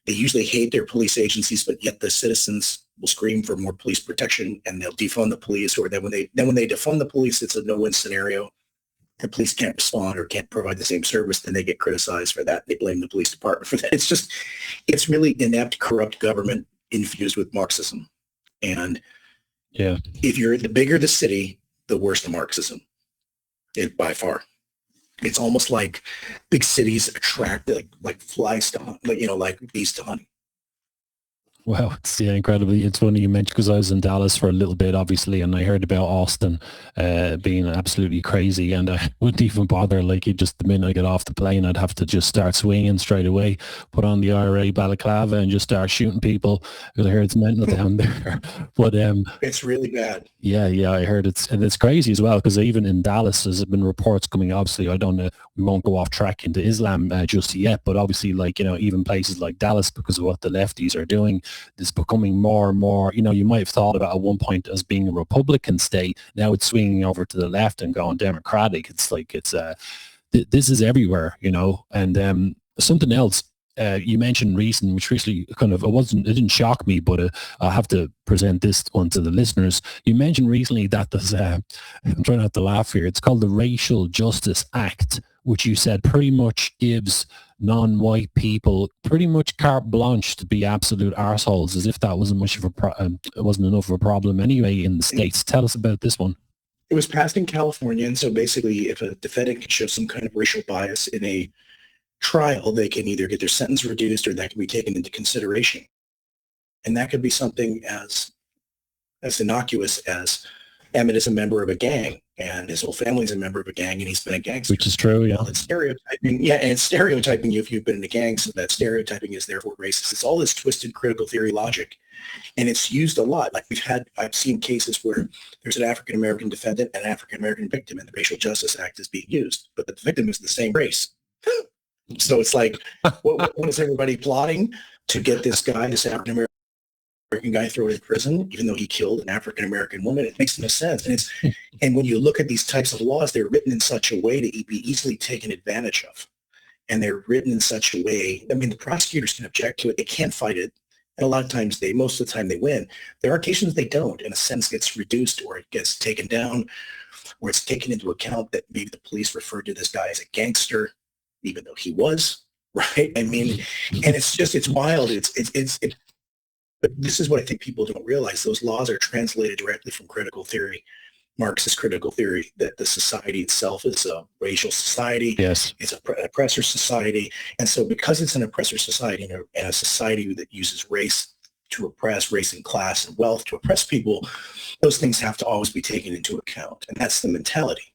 They usually hate their police agencies, but yet the citizens will scream for more police protection, and they'll defund the police. Or then when they defund the police, it's a no-win scenario. The police can't respond or can't provide the same service, then they get criticized for that. They blame the police department for that. It's really inept, corrupt government infused with Marxism. And yeah, if you're the bigger the city, the worse the Marxism, by far. It's almost like big cities attract like flies to like bees to honey. Wow, it's incredibly. It's funny you mentioned, because I was in Dallas for a little bit, obviously, and I heard about Austin being absolutely crazy, and I wouldn't even bother. Like, just the minute I get off the plane, I'd have to just start swinging straight away, put on the IRA balaclava, and just start shooting people, because I heard it's mental down there. But it's really bad. Yeah, I heard it's crazy as well, because even in Dallas, there's been reports coming. Obviously, I don't know. We won't go off track into Islam just yet, but obviously, even places like Dallas, because of what the lefties are doing, is becoming more and more, you might have thought about at one point as being a Republican state. Now it's swinging over to the left and going Democratic. It's like, this is everywhere, and something else you mentioned recently, which recently it didn't shock me, but I have to present this one to the listeners. You mentioned recently that there's, I'm trying not to laugh here, it's called the Racial Justice Act, which you said pretty much gives non-white people pretty much carte blanche to be absolute arseholes, as if that wasn't much of it wasn't enough of a problem anyway in the States. Tell us about this one. It was passed in California, and so basically if a defendant can show some kind of racial bias in a trial, they can either get their sentence reduced or that can be taken into consideration. And that could be something as innocuous as Emmett is a member of a gang. and his whole family's a member of a gang, and he's been a gangster. Which is true, yeah. Well, it's stereotyping, yeah, and it's stereotyping you if you've been in a gang, so that stereotyping is therefore racist. It's all this twisted critical theory logic, and it's used a lot. Like I've seen cases where there's an African-American defendant and an African-American victim, and the Racial Justice Act is being used, but the victim is the same race. So it's like, what is everybody plotting to get this guy, this African-American guy, thrown in prison, even though he killed an African-American woman? It makes no sense. And when you look at these types of laws, they're written in such a way to be easily taken advantage of. And they're written in such a way, I mean, the prosecutors can object to it. They can't fight it. And a lot of times most of the time they win. There are occasions they don't, and a sentence gets reduced or it gets taken down, or it's taken into account that maybe the police referred to this guy as a gangster, even though he was, right? I mean, and it's wild. But this is what I think people don't realize. Those laws are translated directly from critical theory, Marxist critical theory, that the society itself is a racial society. Yes. It's an oppressor society. And so because it's an oppressor society and a society that uses race to oppress, race and class and wealth to oppress people, those things have to always be taken into account. And that's the mentality.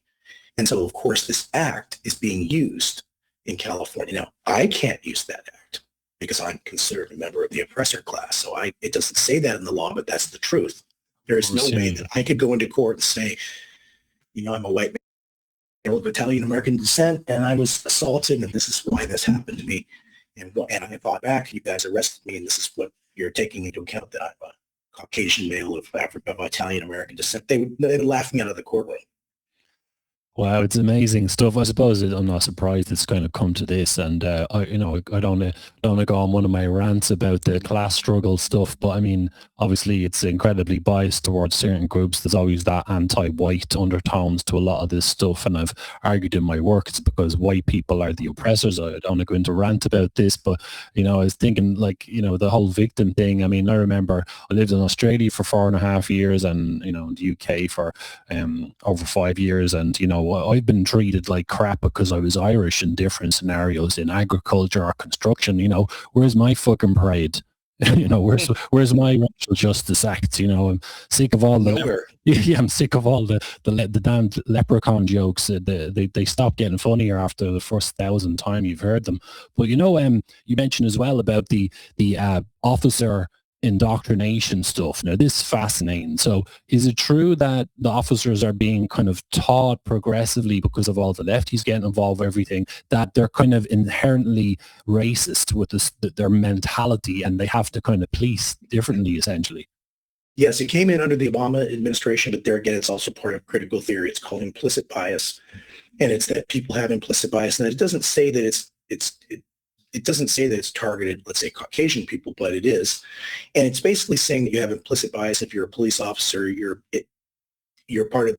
And so, of course, this act is being used in California. Now, I can't use that act because I'm considered a member of the oppressor class. So it doesn't say that in the law, but that's the truth. There is no way that I could go into court and say, I'm a white male of Italian American descent, and I was assaulted, and this is why this happened to me. And I fought back. You guys arrested me, and this is what you're taking into account, that I'm a Caucasian male of Italian American descent. They would laugh me out of the courtroom. Wow, it's amazing stuff. I suppose I'm not surprised it's kind of come to this, and I don't want to go on one of my rants about the class struggle stuff, but I mean, obviously, it's incredibly biased towards certain groups. There's always that anti-white undertones to a lot of this stuff, and I've argued in my work it's because white people are the oppressors. I don't want to go into a rant about this, but I was thinking, like, the whole victim thing. I mean, I remember I lived in Australia for 4.5 years, and in the UK for over 5 years, and I've been treated like crap because I was Irish in different scenarios in agriculture or construction. Where's my fucking pride? Where's my Racial Justice Act? I'm sick of all the I'm sick of all the damned leprechaun jokes. They stop getting funnier after the first 1,000 time you've heard them. But you mentioned as well about the officer indoctrination stuff. Now, this is fascinating. So is it true that the officers are being kind of taught progressively, because of all the lefties getting involved, everything, that they're kind of inherently racist with their mentality, and they have to kind of police differently, essentially? Yes, it came in under the Obama administration, but there again, it's also part of critical theory. It's called implicit bias. And it's that people have implicit bias. And it doesn't say that it doesn't say that it's targeted, let's say, Caucasian people, but it is. And it's basically saying that you have implicit bias. If you're a police officer, you're part of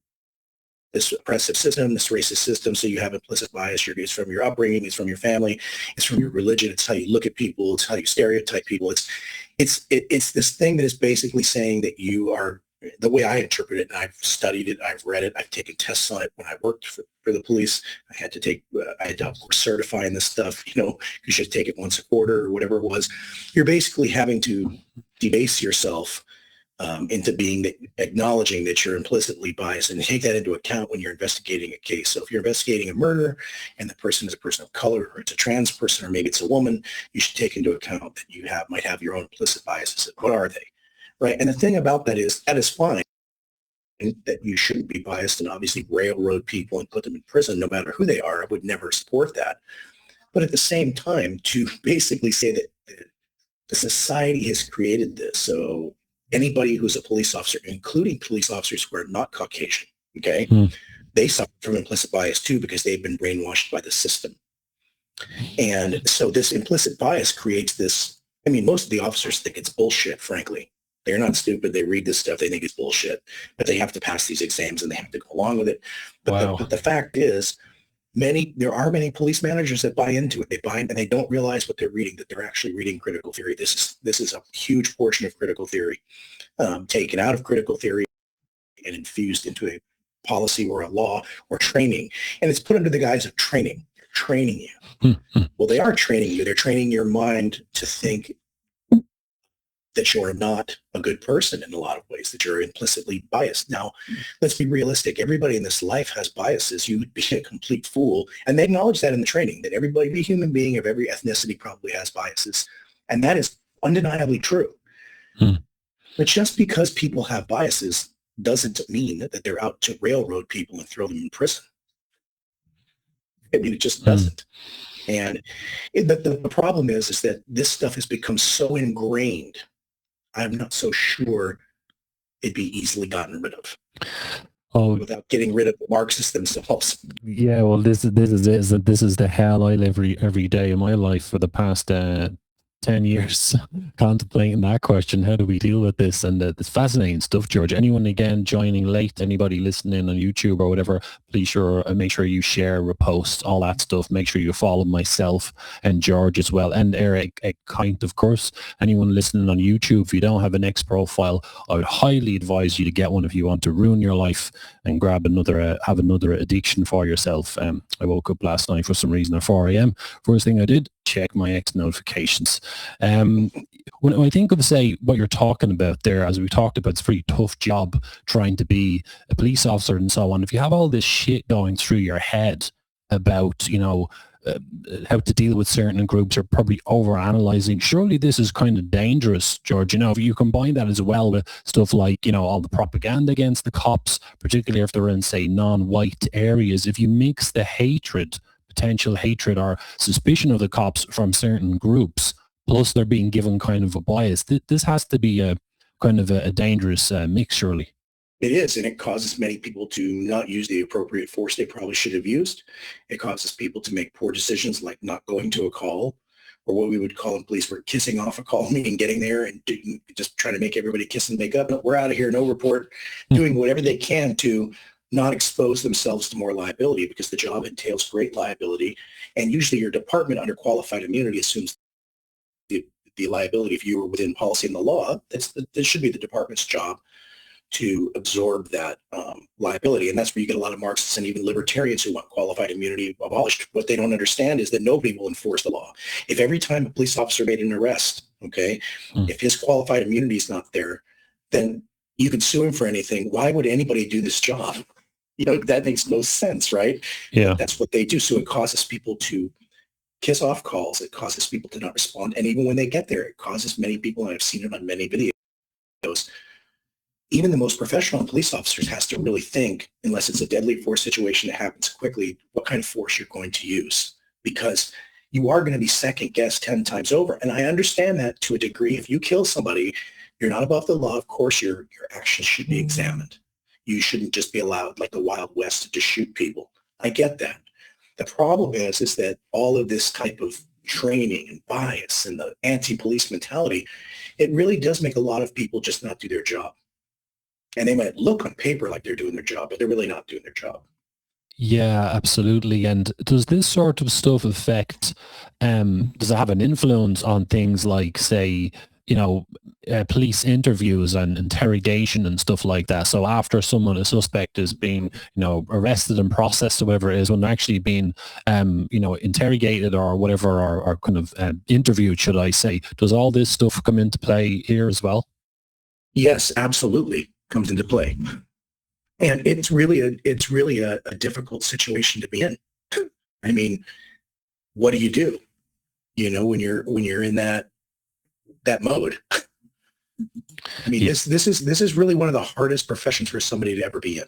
this oppressive system, this racist system, so you have implicit bias. It's from your upbringing, it's from your family, it's from your religion, it's how you look at people, it's how you stereotype people. It's this thing that is basically saying that you are, the way I interpret it, and I've studied it, I've read it, I've taken tests on it when I worked for the police. I had to of course, certify in this stuff, you should take it once a quarter or whatever it was. You're basically having to debase yourself into acknowledging that you're implicitly biased, and take that into account when you're investigating a case. So if you're investigating a murder and the person is a person of color, or it's a trans person, or maybe it's a woman, you should take into account that you might have your own implicit biases. What are they? Right. And the thing about that is fine, that you shouldn't be biased and obviously railroad people and put them in prison, no matter who they are. I would never support that. But at the same time, to basically say that the society has created this, so anybody who's a police officer, including police officers who are not Caucasian, okay, they suffer from implicit bias too, because they've been brainwashed by the system. And so this implicit bias creates this. I mean, most of the officers think it's bullshit, frankly. They're not stupid. They read this stuff. They think it's bullshit, but they have to pass these exams and they have to go along with it. But the fact is, there are many police managers that buy into it. They buy, and they don't realize what they're reading, that they're actually reading critical theory. This is a huge portion of critical theory, taken out of critical theory and infused into a policy or a law or training. And it's put under the guise of training. They're training you. Well, they are training you. They're training your mind to think that you're not a good person in a lot of ways, that you're implicitly biased. Now, let's be realistic. Everybody in this life has biases. You would be a complete fool. And they acknowledge that in the training, that every human being of every ethnicity probably has biases. And that is undeniably true. But just because people have biases doesn't mean that they're out to railroad people and throw them in prison. I mean, it just doesn't. And the problem is that this stuff has become so ingrained. I'm not so sure it'd be easily gotten rid of without getting rid of the Marxists themselves. Yeah, well, this is the hell I live every day of my life for the past 10 years, contemplating that question. How do we deal with this? And it's fascinating stuff, George. Anyone, again, joining late, anybody listening on YouTube or whatever, please make sure you share, repost, all that stuff. Make sure you follow myself and George as well, and Eire Ag Caint, of course. Anyone listening on YouTube, if you don't have an X profile, I would highly advise you to get one if you want to ruin your life and grab have another addiction for yourself. I woke up last night for some reason at 4 a.m. First thing I did, check my X notifications. When I think of, say, what you're talking about there, as we talked about, it's a pretty tough job trying to be a police officer and so on. If you have all this shit going through your head about, how to deal with certain groups, or probably over-analyzing, surely this is kind of dangerous, George. If you combine that as well with stuff like, all the propaganda against the cops, particularly if they're in, say, non-white areas, if you mix the potential hatred or suspicion of the cops from certain groups, plus they're being given kind of a bias, this has to be a kind of a dangerous mix, surely. It is, and it causes many people to not use the appropriate force they probably should have used. It causes people to make poor decisions, like not going to a call, or what we would call in police, we're kissing off a call, meaning getting there and just trying to make everybody kiss and make up. No, we're out of here, no report, doing whatever they can to not expose themselves to more liability, because the job entails great liability. And usually your department under qualified immunity assumes the liability. If you were within policy and the law, this should be the department's job to absorb that liability. And that's where you get a lot of Marxists and even libertarians who want qualified immunity abolished. What they don't understand is that nobody will enforce the law. If every time a police officer made an arrest, if his qualified immunity is not there, then you can sue him for anything. Why would anybody do this job? That makes no sense, right? Yeah. That's what they do. So it causes people to kiss off calls. It causes people to not respond. And even when they get there, it causes many people, and I've seen it on many videos, even the most professional police officers has to really think, unless it's a deadly force situation that happens quickly, what kind of force you're going to use, because you are going to be second guessed 10 times over. And I understand that to a degree. If you kill somebody, you're not above the law. Of course, your actions should be examined. You shouldn't just be allowed, like the Wild West, to just shoot people. I get that. The problem is that all of this type of training and bias and the anti-police mentality, it really does make a lot of people just not do their job. And they might look on paper like they're doing their job, but they're really not doing their job. Yeah, absolutely. And does this sort of stuff affect, does it have an influence on things like, say, police interviews and interrogation and stuff like that? So after a suspect is being, arrested and processed, or whatever it is, when they're actually being, interrogated or whatever, or kind of interviewed, should I say, does all this stuff come into play here as well? Yes, absolutely. Comes into play. And it's really a difficult situation to be in. I mean, what do you do? When you're in that mode. I mean, this is really one of the hardest professions for somebody to ever be in.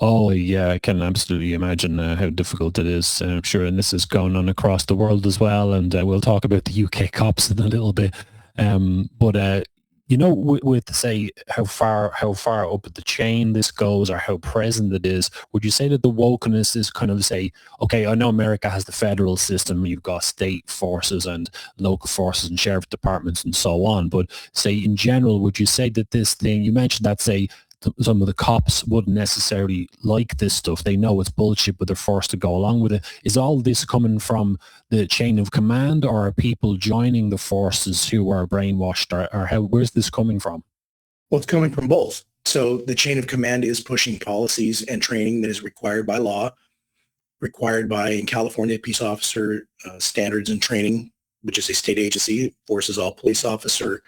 Oh yeah, I can absolutely imagine how difficult it is. I'm sure, and this is going on across the world as well. And we'll talk about the UK cops in a little bit. But with say how far up the chain this goes, or how present it is, would you say that the wokeness is kind of, say, okay, I know America has the federal system, you've got state forces and local forces and sheriff departments and so on, but say in general, would you say that this thing, you mentioned that, say, some of the cops wouldn't necessarily like this stuff, they know it's bullshit, but they're forced to go along with it. Is all this coming from the chain of command, or are people joining the forces who are brainwashed, or where's this coming from? Well, it's coming from both. So the chain of command is pushing policies and training that is required by law, required by, in California, peace officer standards and training, which is a state agency, forces all police officer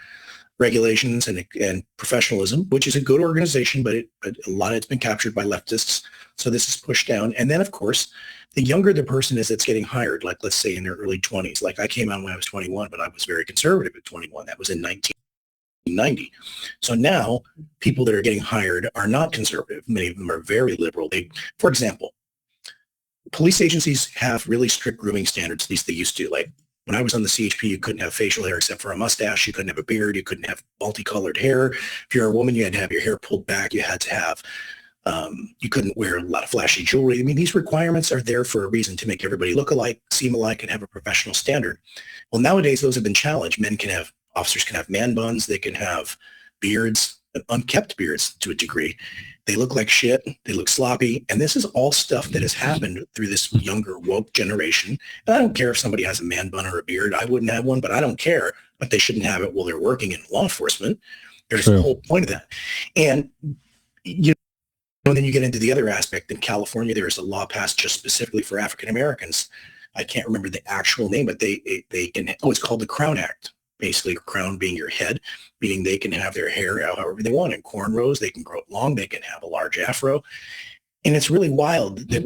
regulations and professionalism, which is a good organization, but a lot of it's been captured by leftists. So this is pushed down. And then, of course, the younger the person is that's getting hired, like let's say in their early 20s. Like I came out when I was 21, but I was very conservative at 21. That was in 1990. So now people that are getting hired are not conservative. Many of them are very liberal. For example, police agencies have really strict grooming standards. At least they used to. Like when I was on the CHP, you couldn't have facial hair except for a mustache. You couldn't have a beard. You couldn't have multicolored hair. If you're a woman, you had to have your hair pulled back. You had to have, you couldn't wear a lot of flashy jewelry. I mean, these requirements are there for a reason, to make everybody look alike, seem alike, and have a professional standard. Well, nowadays, those have been challenged. Officers can have man buns. They can have beards, unkept beards to a degree. They look like shit. They look sloppy. And this is all stuff that has happened through this younger woke generation. And I don't care if somebody has a man bun or a beard. I wouldn't have one, but I don't care. But they shouldn't have it while they're working in law enforcement. There's the whole point of that. And then you get into the other aspect. In California, there is a law passed just specifically for African Americans. I can't remember the actual name, but they can. It's called the Crown Act. Basically, crown being your head, meaning they can have their hair out however they want. In cornrows, they can grow it long, they can have a large afro. And it's really wild that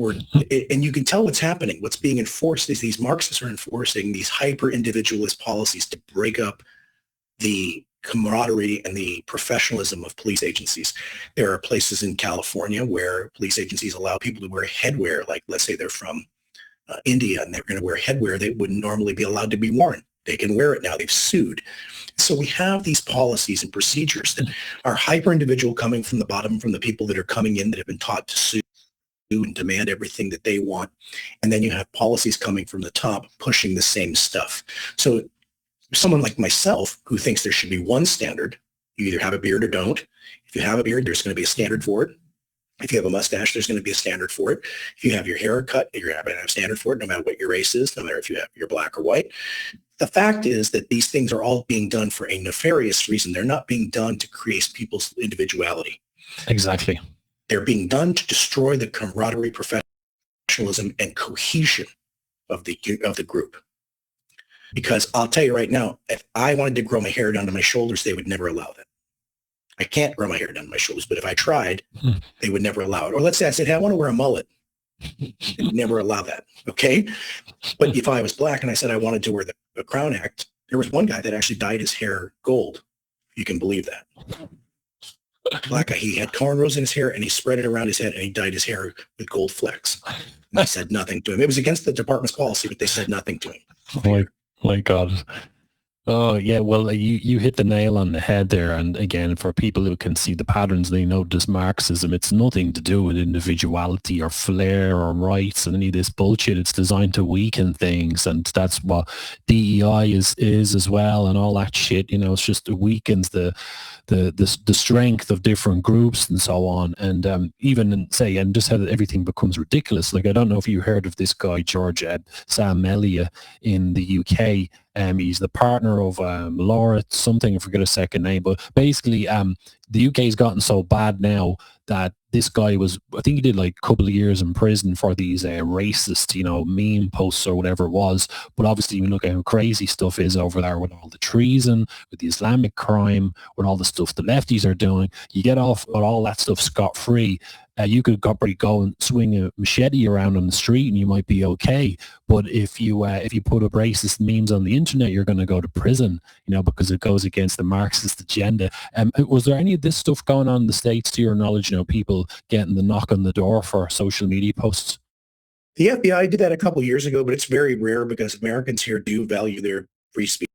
and you can tell what's happening. What's being enforced is these Marxists are enforcing these hyper-individualist policies to break up the camaraderie and the professionalism of police agencies. There are places in California where police agencies allow people to wear headwear, like let's say they're from India and they're going to wear headwear that wouldn't normally be allowed to be worn. They can wear it now. They've sued. So we have these policies and procedures that are hyper-individual, coming from the bottom, from the people that are coming in that have been taught to sue and demand everything that they want. And then you have policies coming from the top pushing the same stuff. So someone like myself who thinks there should be one standard, you either have a beard or don't. If you have a beard, there's going to be a standard for it. If you have a mustache, there's going to be a standard for it. If you have your hair cut, you're going to have a standard for it, no matter what your race is, no matter if you're black or white. The fact is that these things are all being done for a nefarious reason. They're not being done to create people's individuality. Exactly. They're being done to destroy the camaraderie, professionalism, and cohesion of the group. Because I'll tell you right now, if I wanted to grow my hair down to my shoulders, they would never allow that. I can't grow my hair down to my shoulders, but if I tried, they would never allow it. Or let's say I said, hey, I want to wear a mullet. They would never allow that. Okay. But if I was black and I said I wanted to wear the Crown Act, there was one guy that actually dyed his hair gold. You can believe that. Black guy, he had cornrows in his hair and he spread it around his head and he dyed his hair with gold flecks. And they said nothing to him. It was against the department's policy, but they said nothing to him. Oh my God. Oh, yeah. Well, you hit the nail on the head there. And again, for people who can see the patterns, they know this Marxism, it's nothing to do with individuality or flair or rights and any of this bullshit. It's designed to weaken things. And that's what DEI is as well, and all that shit. It's just, it weakens the strength of different groups and so on. And and just how everything becomes ridiculous. Like, I don't know if you heard of this guy, George Sam Melia in the UK. He's the partner of Laura something, I forget her second name, but basically the UK has gotten so bad now that this guy I think he did like a couple of years in prison for these racist, meme posts or whatever it was. But obviously you look at how crazy stuff is over there with all the treason, with the Islamic crime, with all the stuff the lefties are doing. You get off with all that stuff scot-free. You could probably go and swing a machete around on the street and you might be okay. But if you put up racist memes on the internet, you're going to go to prison, because it goes against the Marxist agenda. Was there any of this stuff going on in the States, to your knowledge, people getting the knock on the door for social media posts? The FBI did that a couple of years ago, but it's very rare because Americans here do value their free speech.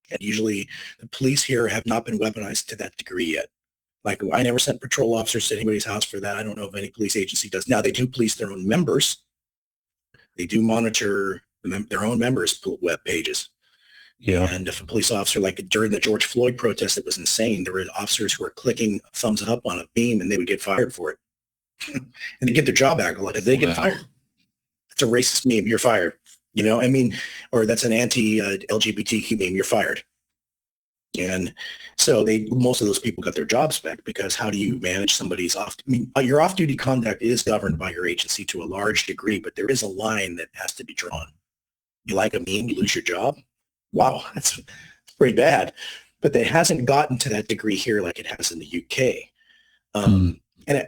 And usually the police here have not been weaponized to that degree yet. Like, I never sent patrol officers to anybody's house for that. I don't know if any police agency does. Now, they do police their own members. They do monitor their own members' web pages. Yeah. And if a police officer, like during the George Floyd protest, it was insane. There were officers who were clicking thumbs up on a meme and they would get fired for it. And they get their job back. They get fired. It's a racist meme. You're fired. Or that's an anti-LGBTQ meme. You're fired. And so most of those people got their jobs back, because how do you manage somebody's your off-duty conduct is governed by your agency to a large degree, but there is a line that has to be drawn. You like a meme, you lose your job. Wow, that's pretty bad, but it hasn't gotten to that degree here like it has in the UK. And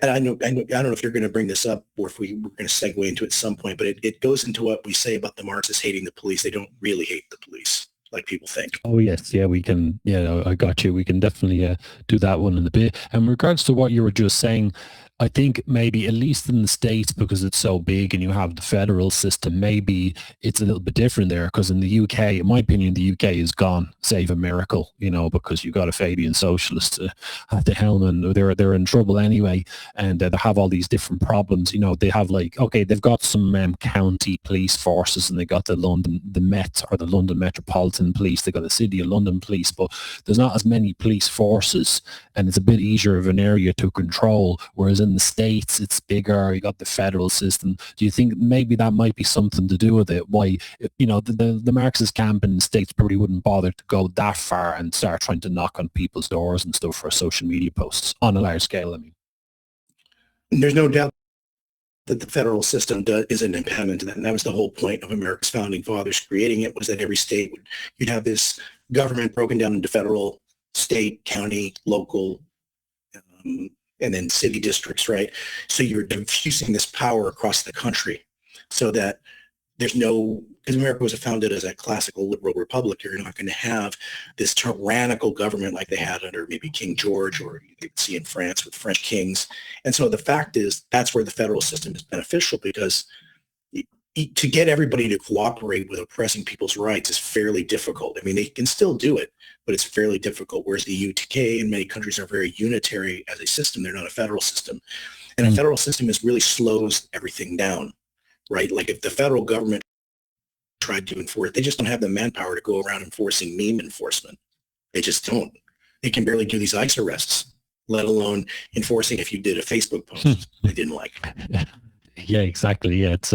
I don't know if you're going to bring this up or if we're going to segue into it at some point, but it goes into what we say about the Marxists hating the police. They don't really hate the police like people think. Oh yes, yeah, we can. Yeah, I got you. We can definitely do that one in a bit. And in regards to what you were just saying, I think maybe at least in the States, because it's so big and you have the federal system, maybe it's a little bit different there. Because in the UK, in my opinion, the UK is gone, save a miracle, because you got a Fabian socialist at the helm, and they're in trouble anyway, and they have all these different problems. They have they've got some county police forces, and they got the Met, or the London Metropolitan Police. They got the City of London Police, but there's not as many police forces, and it's a bit easier of an area to control. Whereas in the States, it's bigger. You got the federal system. Do you think maybe that might be something to do with it? Why, the Marxist camp in the States probably wouldn't bother to go that far and start trying to knock on people's doors and stuff for social media posts on a large scale, I mean. There's no doubt that the federal system is an impediment to that. And that was the whole point of America's founding fathers creating it, was that every state you'd have this government broken down into federal, state, county, local, and then city districts, right? So you're diffusing this power across the country so that there's because America was founded as a classical liberal republic. You're not going to have this tyrannical government like they had under maybe King George, or you could see in France with French kings. And so the fact is, that's where the federal system is beneficial, because to get everybody to cooperate with oppressing people's rights is fairly difficult. I mean, they can still do it, but it's fairly difficult. Whereas the UK and many countries are very unitary as a system. They're not a federal system. And a federal system really slows everything down, right? Like if the federal government tried to enforce, they just don't have the manpower to go around enforcing meme enforcement. They just don't. They can barely do these ICE arrests, let alone enforcing if you did a Facebook post they didn't like. Yeah, exactly. Yeah, it's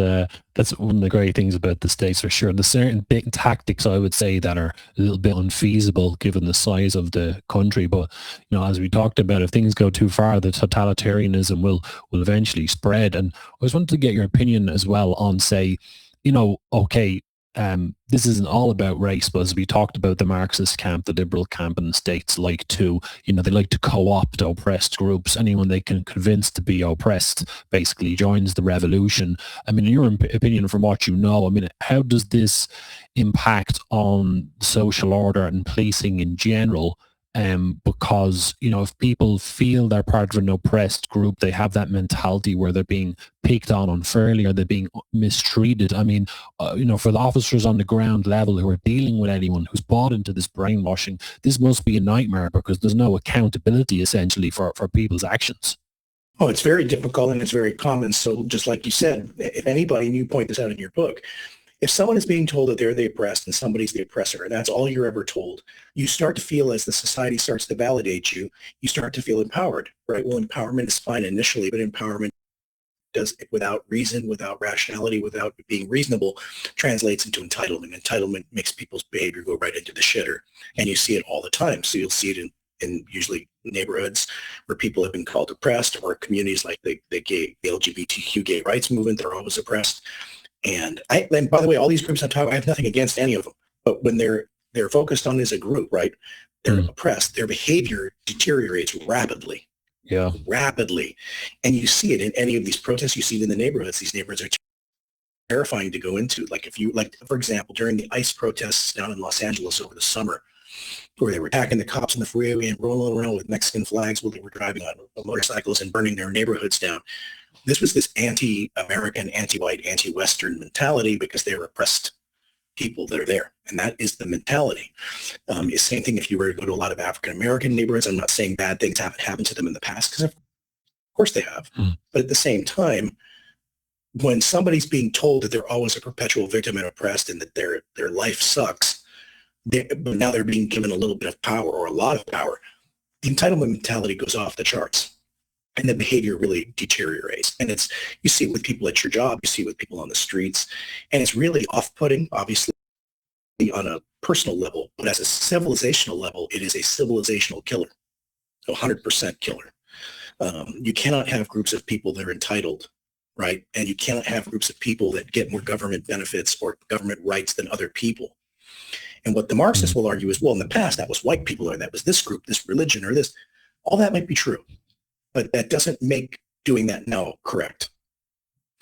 that's one of the great things about the States, for sure. There's certain big tactics, I would say, that are a little bit unfeasible given the size of the country. But as we talked about, if things go too far, the totalitarianism will eventually spread. And I just wanted to get your opinion as well on, say, okay, this isn't all about race, but as we talked about, the Marxist camp, the liberal camp in the States they like to co-opt oppressed groups. Anyone they can convince to be oppressed basically joins the revolution. I mean, in your opinion, from what you know, I mean, how does this impact on social order and policing in general? Because, if people feel they're part of an oppressed group, they have that mentality where they're being picked on unfairly, or they're being mistreated. I mean, for the officers on the ground level who are dealing with anyone who's bought into this brainwashing, this must be a nightmare, because there's no accountability essentially for people's actions. Oh, it's very difficult, and it's very common. So just like you said, if anybody, and you point this out in your book, if someone is being told that they're the oppressed and somebody's the oppressor, and that's all you're ever told, you start to feel, as the society starts to validate you, you start to feel empowered, right? Well, empowerment is fine initially, but empowerment does it without reason, without rationality, without being reasonable, translates into entitlement. Entitlement makes people's behavior go right into the shitter. And you see it all the time. So you'll see it in usually neighborhoods where people have been called oppressed, or communities like the LGBTQ gay rights movement, they're always oppressed. And by the way, all these groups I have nothing against any of them, but when they're focused on as a group, right, they're oppressed, their behavior deteriorates rapidly. Yeah. Rapidly. And you see it in any of these protests, you see it in the neighborhoods. These neighborhoods are terrifying to go into. For example, during the ICE protests down in Los Angeles over the summer, where they were attacking the cops on the freeway and rolling around with Mexican flags while they were driving on motorcycles and burning their neighborhoods down. This was this anti-American, anti-white, anti-Western mentality, because they were oppressed people that are there. And that is the mentality. The same thing if you were to go to a lot of African-American neighborhoods. I'm not saying bad things haven't happened to them in the past, because of course they have. But at the same time, when somebody's being told that they're always a perpetual victim and oppressed, and that their life sucks, but now they're being given a little bit of power, or a lot of power, the entitlement mentality goes off the charts. And the behavior really deteriorates. And you see it with people at your job, you see it with people on the streets, and it's really off-putting, obviously, on a personal level, but as a civilizational level, it is a civilizational killer, 100% killer. You cannot have groups of people that are entitled, right? And you cannot have groups of people that get more government benefits or government rights than other people. And what the Marxists will argue is, well, in the past, that was white people, or that was this group, this religion, or this. All that might be true, but that doesn't make doing that now correct.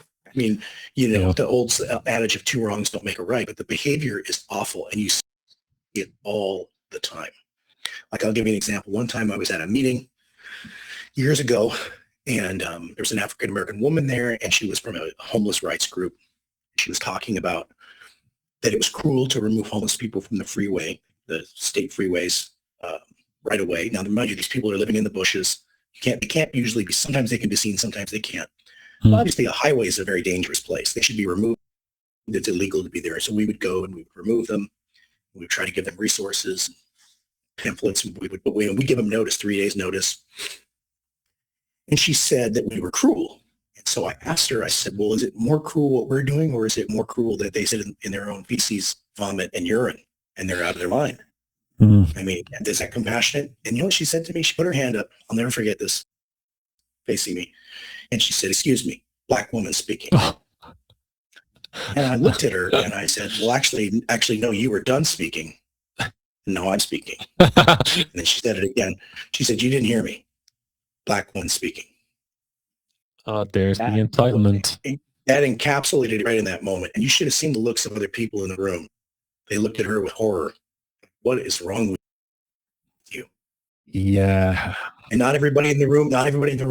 I mean, the old adage of two wrongs don't make a right, but the behavior is awful, and you see it all the time. Like, I'll give you an example. One time I was at a meeting years ago, and there was an African-American woman there, and she was from a homeless rights group. She was talking about that it was cruel to remove homeless people from the freeway, the state freeways, right away. Now, mind you, these people are living in the bushes. They can't usually be, sometimes they can be seen, sometimes they can't. Obviously, a highway is a very dangerous place. They should be removed. It's illegal to be there. So we would go and we would remove them. We would try to give them resources, pamphlets, and we give them notice, 3 days notice. And she said that we were cruel. And so I asked her, I said, well, is it more cruel what we're doing, or is it more cruel that they sit in their own feces, vomit, and urine, and they're out of their mind? I mean, is that compassionate? And you know what she said to me? She put her hand up. I'll never forget this, facing me. And she said, excuse me, Black woman speaking. And I looked at her and I said, well, actually, no, you were done speaking. No, I'm speaking. And then she said it again. She said, you didn't hear me. Black woman speaking. Oh, there's the entitlement. That encapsulated it right in that moment. And you should have seen the looks of other people in the room. They looked at her with horror. What is wrong with you? Yeah. And not everybody in the room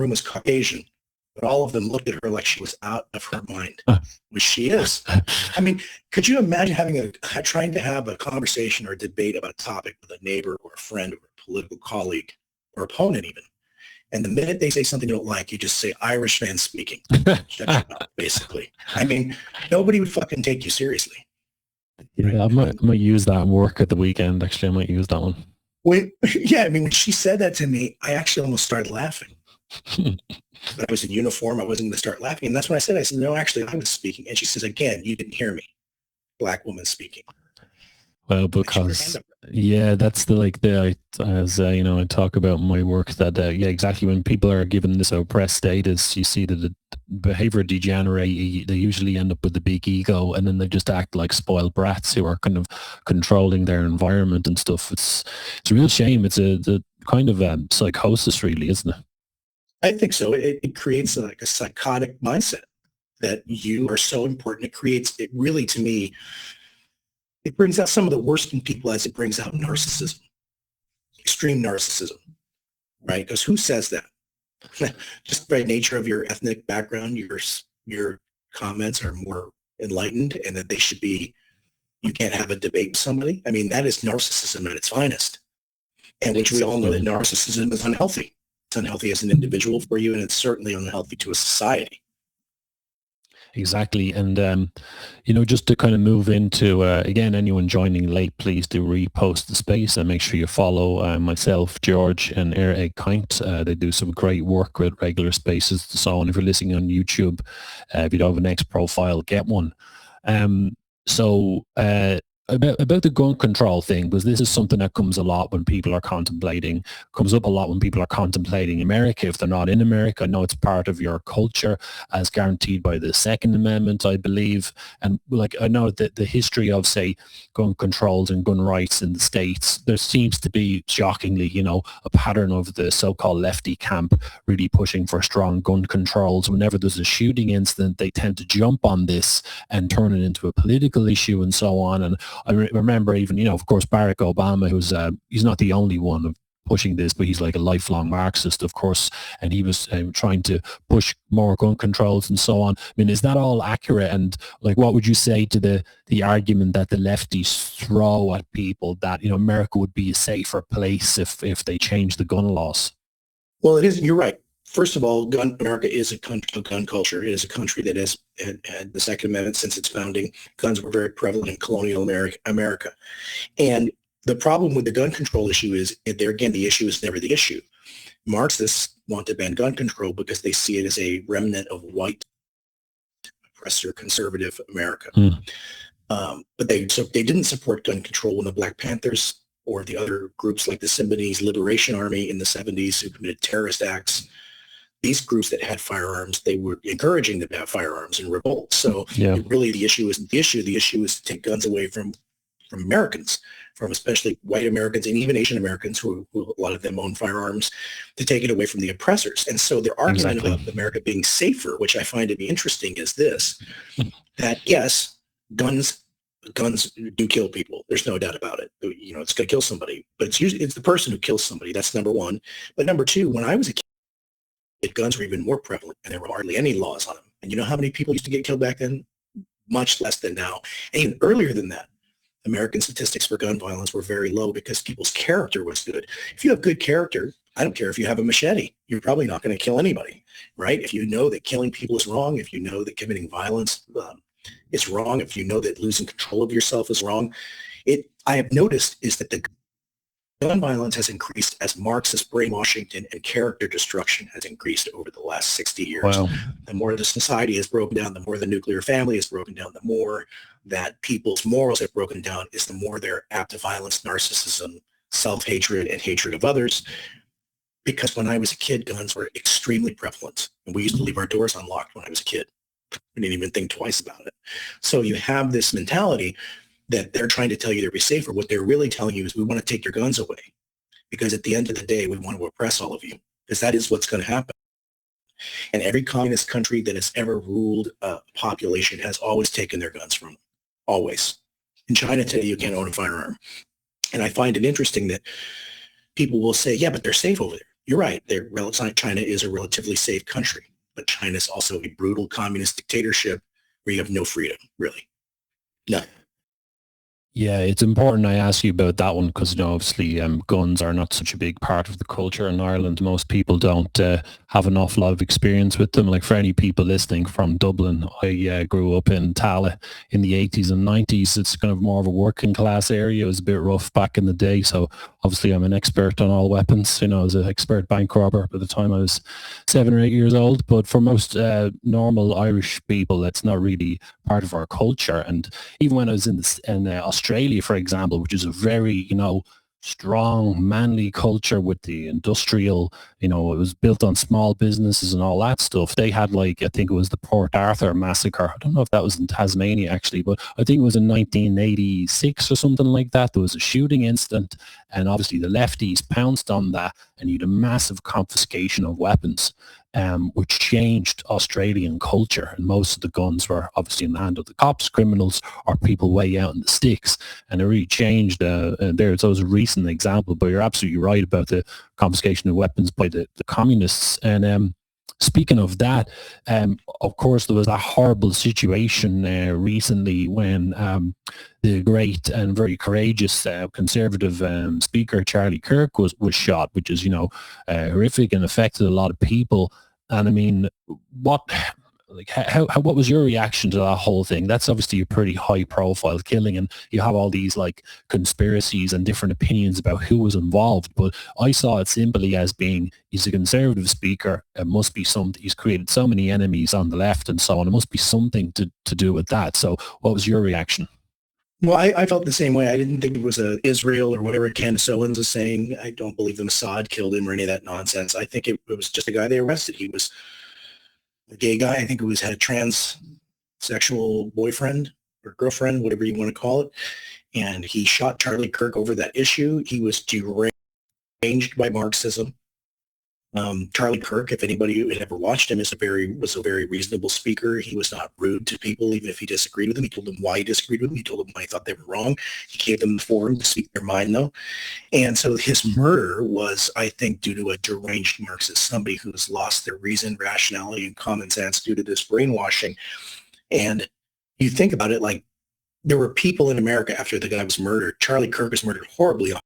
was Caucasian, but all of them looked at her like she was out of her mind, which she is. I mean, could you imagine trying to have a conversation or a debate about a topic with a neighbor or a friend or a political colleague or opponent even? And the minute they say something you don't like, you just say, Irish man speaking. Shut your mouth, basically. I mean, nobody would fucking take you seriously. Yeah, I might use that at work at the weekend. Actually, I might use that one. When she said that to me, I actually almost started laughing. But I was in uniform. I wasn't going to start laughing. And that's when I said, no, actually, I was speaking. And she says, again, you didn't hear me. Black woman speaking. Well, because that's as I talk about my work that exactly, when people are given this oppressed status, you see that the behavior degenerate. They usually end up with the big ego, and then they just act like spoiled brats who are kind of controlling their environment and stuff. It's a real shame. It's a kind of psychosis, really, isn't it? I think so. It creates like a psychotic mindset that you are so important. It really, to me, it brings out some of the worst in people as it brings out narcissism, extreme narcissism, right? Because who says that? Just by nature of your ethnic background, your comments are more enlightened, and that you can't have a debate with somebody. I mean, that is narcissism at its finest, and which we all know that narcissism is unhealthy. It's unhealthy as an individual for you, and it's certainly unhealthy to a society. Exactly. And, just to kind of move into, again, anyone joining late, please do repost the space and make sure you follow myself, George, and Eire Ag Caint. They do some great work with regular spaces and so on. If you're listening on YouTube, if you don't have an X profile, get one. About the gun control thing, because this is something that comes up a lot when people are contemplating America, if they're not in America. I know it's part of your culture as guaranteed by the Second Amendment, I believe. And I know that the history of, say, gun controls and gun rights in the States, there seems to be, shockingly, a pattern of the so-called lefty camp really pushing for strong gun controls. Whenever there's a shooting incident, they tend to jump on this and turn it into a political issue and so on. And I remember even, of course, Barack Obama, who's he's not the only one of pushing this, but he's like a lifelong Marxist, of course, and he was trying to push more gun controls and so on. I mean, is that all accurate? And what would you say to the argument that the lefties throw at people that, America would be a safer place if they change the gun laws? Well, it is. You're right. First of all, America is a country of gun culture. It is a country that has had the Second Amendment since its founding. Guns were very prevalent in colonial America. And the problem with the gun control issue is, there again, the issue is never the issue. Marxists want to ban gun control because they see it as a remnant of white, oppressor, conservative America. But they didn't support gun control when the Black Panthers or the other groups like the Symbionese Liberation Army in the 70s who committed terrorist acts. These groups that had firearms, they were encouraging them to have firearms and revolt. So really the issue isn't the issue. The issue is to take guns away from from Americans, from especially white Americans and even Asian Americans, who a lot of them own firearms, to take it away from the oppressors. And so their argument about America being safer, which I find to be interesting, is this, that yes, guns do kill people. There's no doubt about it. You know, it's going to kill somebody, but it's the person who kills somebody. That's number one. But number two, when I was a kid, guns were even more prevalent, and there were hardly any laws on them. And you know how many people used to get killed back then? Much less than now. And even earlier than that, American statistics for gun violence were very low because people's character was good. If you have good character, I don't care if you have a machete, you're probably not going to kill anybody, right? If you know that killing people is wrong, if you know that committing violence is wrong, if you know that losing control of yourself is wrong, I have noticed is that the gun violence has increased as Marxist brainwashing and character destruction has increased over the last 60 years. Wow. The more the society has broken down, the more the nuclear family has broken down, the more that people's morals have broken down, is the more they're apt to violence, narcissism, self-hatred, and hatred of others. Because when I was a kid, guns were extremely prevalent. And we used to leave our doors unlocked when I was a kid. We didn't even think twice about it. So you have this mentality that they're trying to tell you to be safer. What they're really telling you is we want to take your guns away, because at the end of the day, we want to oppress all of you, because that is what's going to happen. And every communist country that has ever ruled a population has always taken their guns from them, always. In China today, you can't own a firearm. And I find it interesting that people will say, yeah, but they're safe over there. You're right. China is a relatively safe country, but China is also a brutal communist dictatorship where you have no freedom, really. None. Yeah, it's important I ask you about that one because, you know, obviously guns are not such a big part of the culture in Ireland. Most people don't have an awful lot of experience with them. Like for any people listening from Dublin, I grew up in Tala in the 80s and 90s. It's kind of more of a working class area. It was a bit rough back in the day. So obviously I'm an expert on all weapons. You know, I was an expert bank robber by the time I was 7 or 8 years old. But for most normal Irish people, that's not really part of our culture. And even when I was in Australia, for example, which is a very, you know, strong, manly culture with the industrial, you know, it was built on small businesses and all that stuff. They had like, I think it was the Port Arthur massacre. I don't know if that was in Tasmania actually, but I think it was in 1986 or something like that. There was a shooting incident and obviously the lefties pounced on that and you had a massive confiscation of weapons. Which changed Australian culture. And most of the guns were obviously in the hand of the cops, criminals, or people way out in the sticks. And it really changed there. So it was a recent example, but you're absolutely right about the confiscation of weapons by the communists. And speaking of that, of course, there was a horrible situation recently when the great and very courageous conservative speaker Charlie Kirk was shot, which is, you know, horrific and affected a lot of people. And I mean, what was your reaction to that whole thing? That's obviously a pretty high profile killing, and you have all these like conspiracies and different opinions about who was involved. But I saw it simply as being, he's a conservative speaker. It must be something. He's created so many enemies on the left and so on. It must be something to do with that. So what was your reaction? Well, I felt the same way. I didn't think it was Israel or whatever Candace Owens is saying. I don't believe the Mossad killed him or any of that nonsense. I think it was just a guy they arrested. He was a gay guy. I think it had a transsexual boyfriend or girlfriend, whatever you want to call it. And he shot Charlie Kirk over that issue. He was deranged by Marxism. Charlie Kirk, if anybody had ever watched him, was a very reasonable speaker. He was not rude to people, even if he disagreed with them. He told them why he disagreed with them. He told them why he thought they were wrong. He gave them the forum to speak their mind, though. And so his murder was, I think, due to a deranged Marxist, somebody who's lost their reason, rationality, and common sense due to this brainwashing. And you think about it, like there were people in America after the guy was murdered. Charlie Kirk was murdered horribly on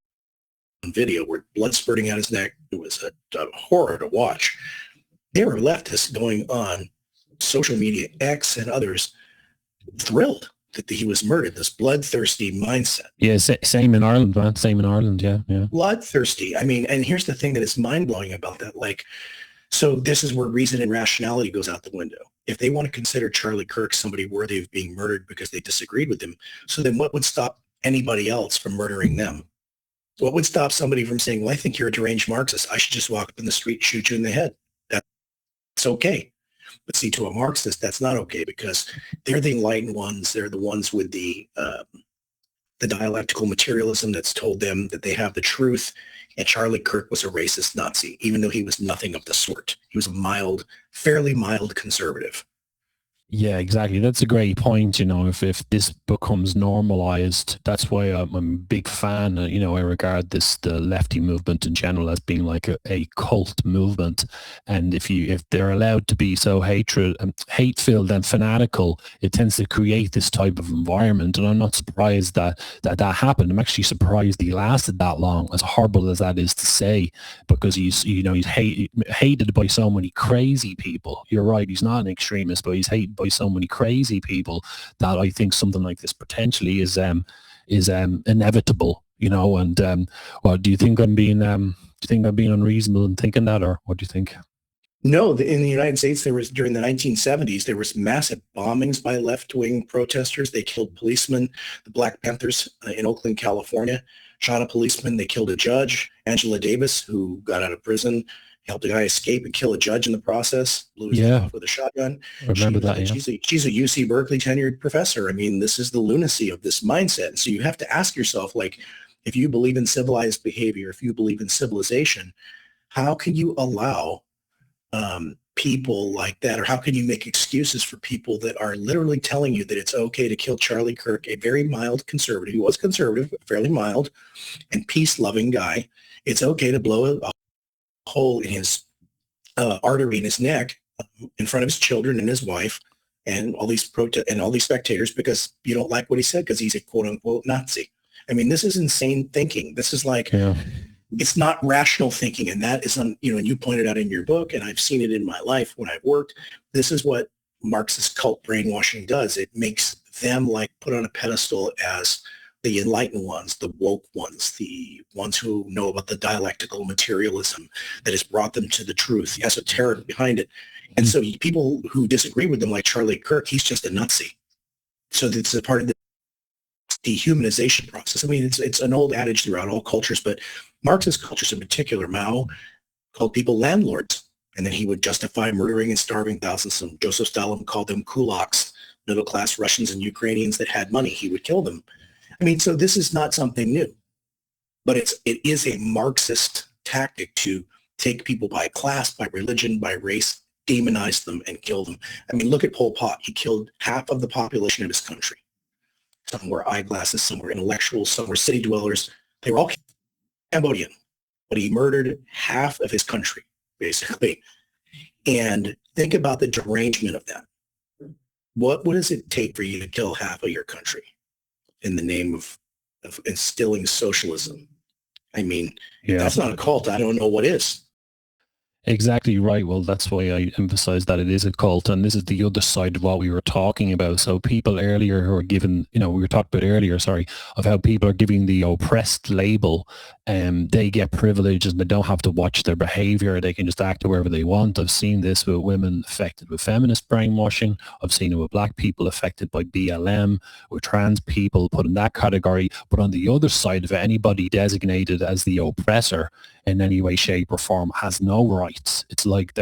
video with blood spurting out his neck. It was a horror to watch. There were leftists going on social media, X and others, thrilled that he was murdered, this bloodthirsty mindset. Yeah, same in Ireland, man. Same in Ireland, yeah. Bloodthirsty. I mean, and here's the thing that is mind-blowing about that. Like, so this is where reason and rationality goes out the window. If they want to consider Charlie Kirk somebody worthy of being murdered because they disagreed with him, so then what would stop anybody else from murdering them? What would stop somebody from saying, well, I think you're a deranged Marxist. I should just walk up in the street and shoot you in the head. That's okay. But see, to a Marxist, that's not okay because they're the enlightened ones. They're the ones with the the dialectical materialism that's told them that they have the truth. And Charlie Kirk was a racist Nazi, even though he was nothing of the sort. He was a mild, fairly mild conservative. Yeah, exactly. That's a great point. If this becomes normalized, that's why I'm a big fan. I regard the lefty movement in general as being like a cult movement. And if they're allowed to be so hate-filled and fanatical, it tends to create this type of environment. And I'm not surprised that happened. I'm actually surprised he lasted that long, as horrible as that is to say, because he's hated by so many crazy people. You're right. He's not an extremist, but he's hated by so many crazy people that I think something like this potentially is inevitable, and well, do you think I'm being unreasonable in thinking that, or what do you think? No, in the United States, during the 1970s, there was massive bombings by left-wing protesters. They killed policemen. The Black Panthers in Oakland, California, shot a policeman. They killed a judge, Angela Davis, who got out of prison, helped a guy escape and kill a judge in the process, blew his head off with a shotgun. I remember that. She's a UC Berkeley tenured professor. I mean, this is the lunacy of this mindset. And so you have to ask yourself, like, if you believe in civilized behavior, if you believe in civilization, how can you allow people like that, or how can you make excuses for people that are literally telling you that it's okay to kill Charlie Kirk, a very mild conservative, he was conservative, fairly mild, and peace-loving guy. It's okay to blow a hole in his artery in his neck in front of his children and his wife and all these spectators because you don't like what he said because he's a quote-unquote Nazi. I mean, this is insane thinking. This is like, it's not rational thinking. And that is, and you pointed out in your book, and I've seen it in my life when I've worked, this is what Marxist cult brainwashing does. It makes them like put on a pedestal as the enlightened ones, the woke ones, the ones who know about the dialectical materialism that has brought them to the truth, the esoteric behind it. And so people who disagree with them, like Charlie Kirk, he's just a Nazi. So it's a part of the dehumanization process. I mean, it's an old adage throughout all cultures, but Marxist cultures in particular, Mao called people landlords, and then he would justify murdering and starving thousands. And Joseph Stalin called them kulaks, middle-class Russians and Ukrainians that had money. He would kill them. I mean, so this is not something new, but it is a Marxist tactic to take people by class, by religion, by race, demonize them and kill them. I mean, look at Pol Pot. He killed half of the population of his country. Some were eyeglasses, some were intellectuals, some were city dwellers. They were all Cambodian, but he murdered half of his country, basically. And think about the derangement of that. What does it take for you to kill half of your country in the name of instilling socialism? I mean, if that's not a cult, I don't know what is. Exactly right. Well, that's why I emphasize that it is a cult, and this is the other side of what we were talking about. So people earlier who are given, we were talking about earlier, of how people are giving the oppressed label, and they get privileges and they don't have to watch their behavior. They can just act wherever they want. I've seen this with women affected with feminist brainwashing. I've seen it with black people affected by BLM, with trans people put in that category. But on the other side of it, anybody designated as the oppressor in any way, shape or form has no rights. It's like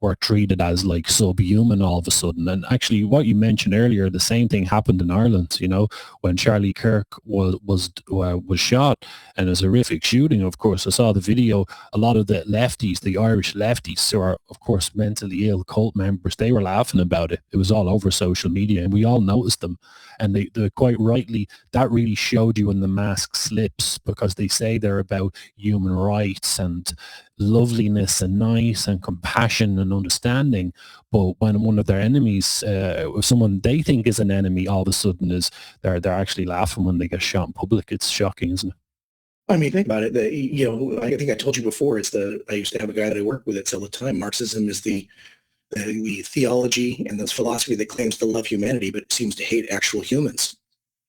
we're treated as like subhuman all of a sudden. And actually what you mentioned earlier, the same thing happened in Ireland, when Charlie Kirk was shot, and it was a horrific shooting. Of course, I saw the video. A lot of the lefties, the Irish lefties, who are of course mentally ill cult members, they were laughing about it. It was all over social media and we all noticed them. And they quite rightly, that really showed you when the mask slips, because they say they're about human rights and loveliness and nice and compassion and understanding. But when one of their enemies, someone they think is an enemy, all of a sudden they're actually laughing when they get shot in public. It's shocking, isn't it? I mean, think about it. I think I told you before, I used to have a guy that I work with that all the time. Marxism is the theology and this philosophy that claims to love humanity, but seems to hate actual humans,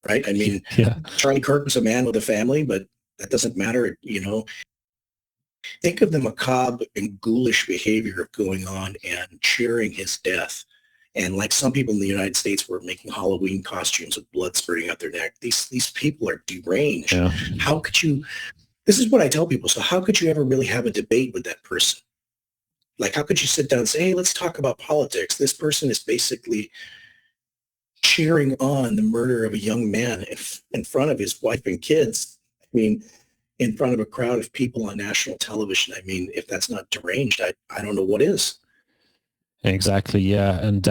right? I mean, Charlie Kirk was a man with a family, but that doesn't matter, Think of the macabre and ghoulish behavior of going on and cheering his death. And like some people in the United States were making Halloween costumes with blood spurting out their neck. These people are deranged. Yeah. How could you, this is what I tell people. So how could you ever really have a debate with that person? Like, how could you sit down and say, hey, let's talk about politics? This person is basically cheering on the murder of a young man in front of his wife and kids. I mean, in front of a crowd of people on national television. I mean, if that's not deranged, I don't know what is. Exactly, yeah. And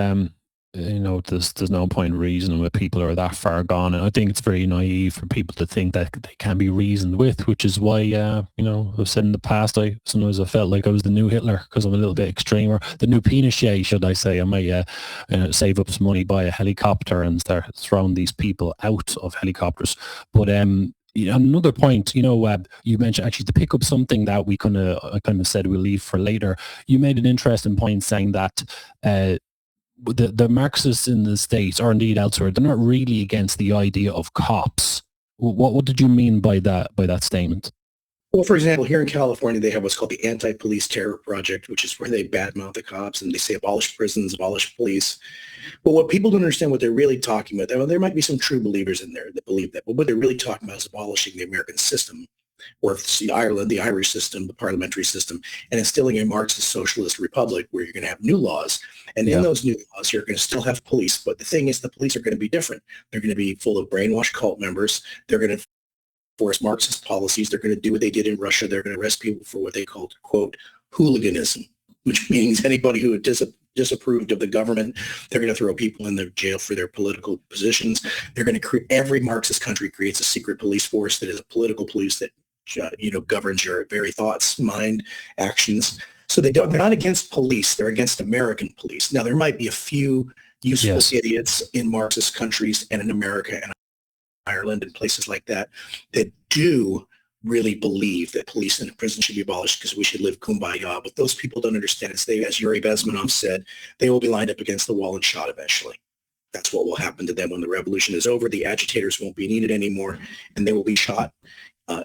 there's no point reasoning with people who are that far gone. And I think it's very naive for people to think that they can be reasoned with, which is why I've said in the past, sometimes I felt like I was the new Hitler because I'm a little bit extreme, or the new Pinochet, should I say. I might save up some money, buy a helicopter and start throwing these people out of helicopters. But another point, you mentioned, actually, to pick up something that I kind of said we'll leave for later. You made an interesting point saying that the Marxists in the States, or indeed elsewhere, they're not really against the idea of cops. What did you mean by that statement? Well, for example, here in California, they have what's called the Anti-Police Terror Project, which is where they badmouth the cops and they say abolish prisons, abolish police. But what people don't understand, what they're really talking about, there might be some true believers in there that believe that, but what they're really talking about is abolishing the American system, or if it's the Irish system, the parliamentary system, and instilling a Marxist socialist republic where you're going to have new laws. And in those new laws, you're going to still have police. But the thing is, the police are going to be different. They're going to be full of brainwashed cult members. They're going to force Marxist policies. They're going to do what they did in Russia. They're going to arrest people for what they called, quote, hooliganism, which means anybody who disapproved of the government. They're going to throw people in the jail for their political positions. They're going to create, every Marxist country creates a secret police force that is a political police that governs your very thoughts, mind, actions. So they're not against police. They're against American police. Now, there might be a few useful idiots in Marxist countries and in America and Ireland and places like that do really believe that police and prison should be abolished because we should live kumbaya. But those people don't understand. As Yuri Bezmenov said, they will be lined up against the wall and shot eventually. That's what will happen to them when the revolution is over. The agitators won't be needed anymore, and they will be shot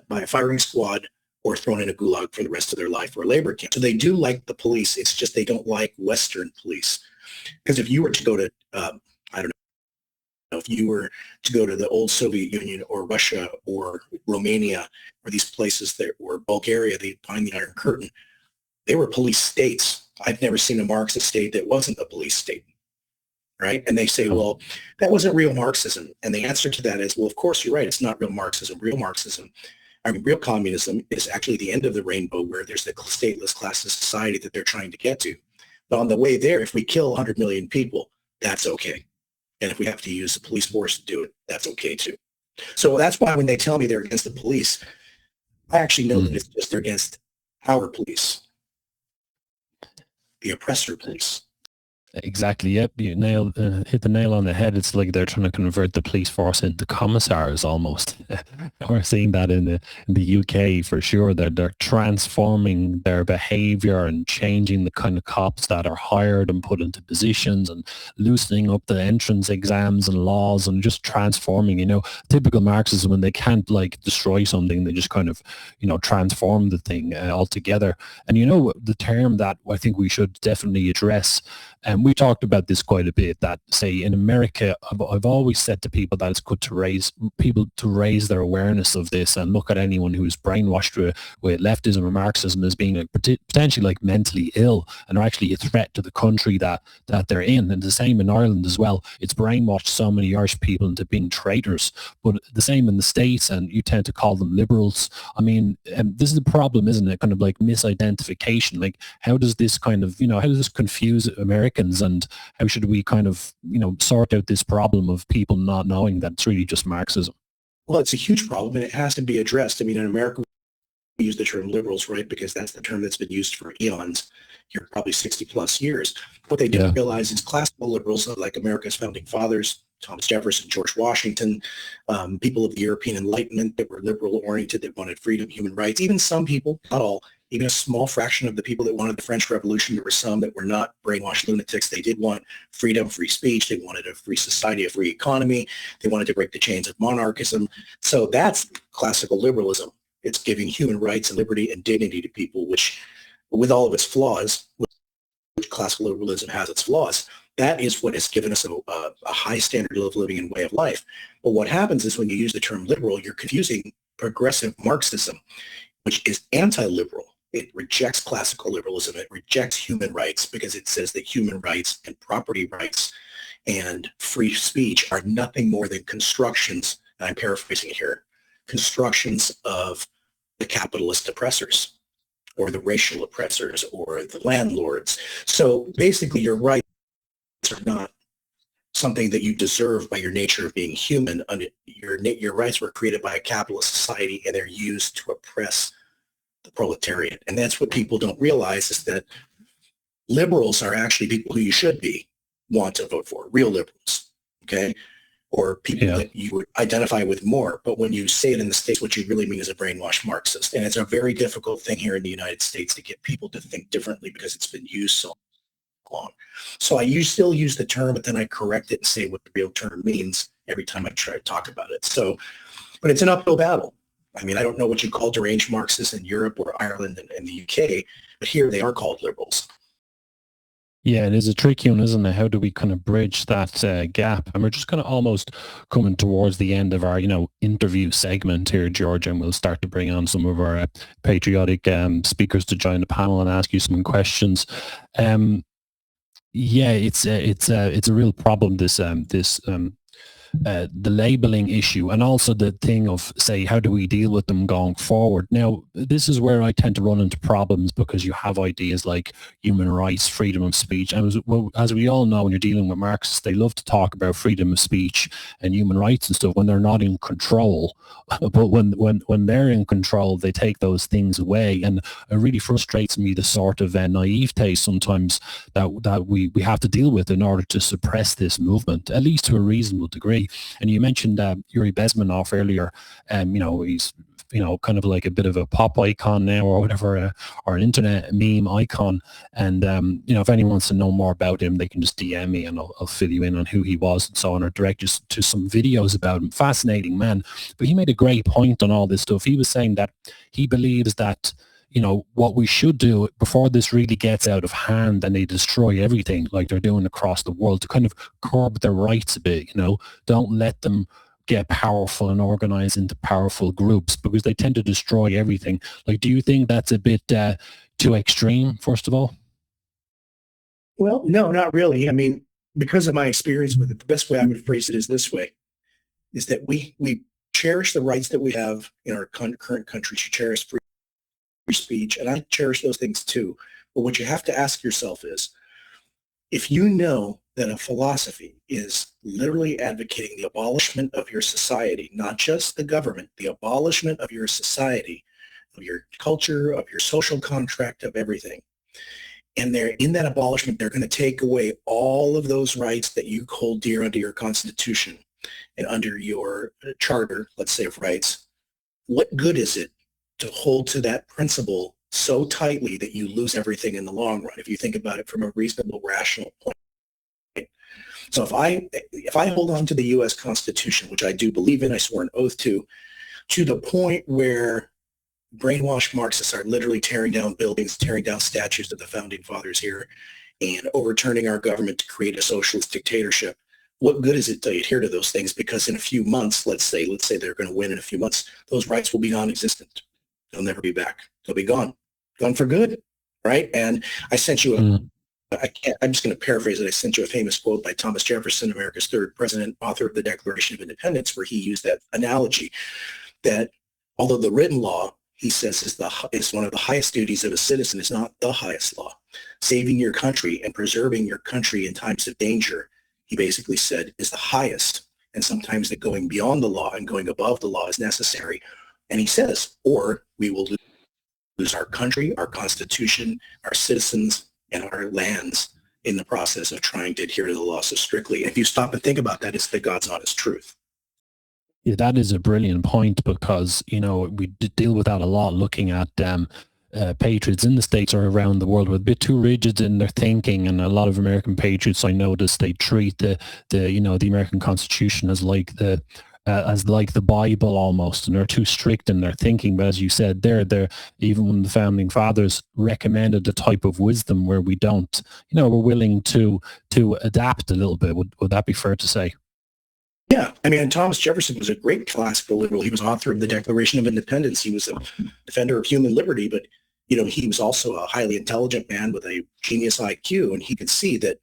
by a firing squad or thrown in a gulag for the rest of their life, or a labor camp. So they do like the police. It's just they don't like Western police. Because if you were to go to, if you were to go to the old Soviet Union or Russia or Romania or these places or Bulgaria, behind the Iron Curtain, they were police states. I've never seen a Marxist state that wasn't a police state. Right? And they say, well, that wasn't real Marxism. And the answer to that is, well, of course, you're right. It's not real Marxism. Real communism is actually the end of the rainbow, where there's the stateless classless society that they're trying to get to. But on the way there, if we kill 100 million people, that's okay. And if we have to use the police force to do it, that's okay too. So that's why when they tell me they're against the police, I actually know that it's just they're against our police, the oppressor police. Exactly. Yep. You hit the nail on the head. It's like they're trying to convert the police force into commissars almost. We're seeing that in the UK for sure. They're transforming their behaviour and changing the kind of cops that are hired and put into positions, and loosening up the entrance exams and laws, and just transforming. Typical Marxism, when they can't destroy something, they just kind of transform the thing altogether. And the term that I think we should definitely address. And we talked about this quite a bit, that, say, in America, I've always said to people that it's good to raise their awareness of this and look at anyone who's brainwashed with leftism or Marxism as being potentially mentally ill and are actually a threat to the country that they're in. And the same in Ireland as well. It's brainwashed so many Irish people into being traitors. But the same in the States, and you tend to call them liberals. I mean, this is the problem, isn't it? Kind of misidentification. How does this how does this confuse Americans? And how should we kind of, sort out this problem of people not knowing that it's really just Marxism? Well, it's a huge problem, and it has to be addressed. I mean, in America, we use the term liberals, right? Because that's the term that's been used for eons, here probably 60 plus years. What they didn't realize is classical liberals, like America's founding fathers, Thomas Jefferson, George Washington, people of the European Enlightenment that were liberal oriented, that wanted freedom, human rights, even some people, not all, even a small fraction of the people that wanted the French Revolution. There were some that were not brainwashed lunatics. They did want freedom, free speech. They wanted a free society, a free economy. They wanted to break the chains of monarchism. So that's classical liberalism. It's giving human rights and liberty and dignity to people, which, with all of its flaws, which classical liberalism has its flaws, that is what has given us a high standard of living and way of life. But what happens is when you use the term liberal, you're confusing progressive Marxism, which is anti-liberal. It rejects classical liberalism. It rejects human rights because it says that human rights and property rights and free speech are nothing more than constructions, and I'm paraphrasing it here, constructions of the capitalist oppressors or the racial oppressors or the landlords. So basically your rights are not something that you deserve by your nature of being human. Your rights were created by a capitalist society, and they're used to oppress the proletariat. And that's what people don't realize, is that liberals are actually people who you should want to vote for, real liberals, okay? Or people that you would identify with more. But when you say it in the States, what you really mean is a brainwashed Marxist. And it's a very difficult thing here in the United States to get people to think differently because it's been used so long. So I still use the term, but then I correct it and say what the real term means every time I try to talk about it. So, but it's an uphill battle. I mean, I don't know what you call deranged Marxists in Europe or Ireland and the UK, but here they are called liberals. Yeah, it is a tricky one, isn't it? How do we kind of bridge that gap? And we're just kind of almost coming towards the end of our, interview segment here, George, and we'll start to bring on some of our patriotic speakers to join the panel and ask you some questions. Yeah, it's a real problem, the labeling issue, and also the thing of, say, how do we deal with them going forward? Now, this is where I tend to run into problems, because you have ideas like human rights, freedom of speech, and as we all know, when you're dealing with Marxists, they love to talk about freedom of speech and human rights and stuff when they're not in control. But when they're in control, they take those things away, and it really frustrates me, the sort of naivete sometimes that we have to deal with in order to suppress this movement, at least to a reasonable degree. And you mentioned Yuri Bezmenov earlier. He's kind of like a bit of a pop icon now, or whatever, or an internet meme icon. And if anyone wants to know more about him, they can just DM me, and I'll fill you in on who he was and so on, or direct you to some videos about him. Fascinating man. But he made a great point on all this stuff. He was saying that he believes that what we should do before this really gets out of hand and they destroy everything like they're doing across the world, to kind of curb their rights a bit. Don't let them get powerful and organize into powerful groups, because they tend to destroy everything. Like, do you think that's a bit too extreme, first of all? Well, no, not really. I mean, because of my experience with it, the best way I would phrase it is this way, is that we cherish the rights that we have in our current country. You cherish free speech, and I cherish those things too. But what you have to ask yourself is, if you know that a philosophy is literally advocating the abolishment of your society, not just the government, the abolishment of your society, of your culture, of your social contract, of everything, and they're in that abolishment, they're going to take away all of those rights that you hold dear under your Constitution and under your charter, let's say, of rights. What good is it to hold to that principle so tightly that you lose everything in the long run, if you think about it from a reasonable, rational point? So if I hold on to the U.S. Constitution, which I do believe in, I swore an oath to the point where brainwashed Marxists are literally tearing down buildings, tearing down statues of the founding fathers here, and overturning our government to create a socialist dictatorship, what good is it to adhere to those things? Because in a few months, let's say they're going to win in a few months, those rights will be non-existent. They'll never be back. They'll be gone for good, right? And I sent you I'm just going to paraphrase it. I sent you a famous quote by Thomas Jefferson, America's third president, author of the Declaration of Independence, where he used that analogy that although the written law, he says, is one of the highest duties of a citizen, is not the highest law. Saving your country and preserving your country in times of danger, he basically said, is the highest. And sometimes that going beyond the law and going above the law is necessary. And he says, or we will lose our country, our Constitution, our citizens, and our lands in the process of trying to adhere to the law so strictly. And if you stop and think about that, it's the God's honest truth. Yeah, that is a brilliant point, because, we deal with that a lot, looking at patriots in the States or around the world, were a bit too rigid in their thinking. And a lot of American patriots, I noticed, they treat the American Constitution as like the Bible almost, and they're too strict in their thinking. But as you said, they're even when the founding fathers recommended a type of wisdom where we don't, we're willing to adapt a little bit. Would that be fair to say? Yeah, I mean, Thomas Jefferson was a great classical liberal. He was author of the Declaration of Independence. He was a defender of human liberty, but he was also a highly intelligent man with a genius IQ, and he could see that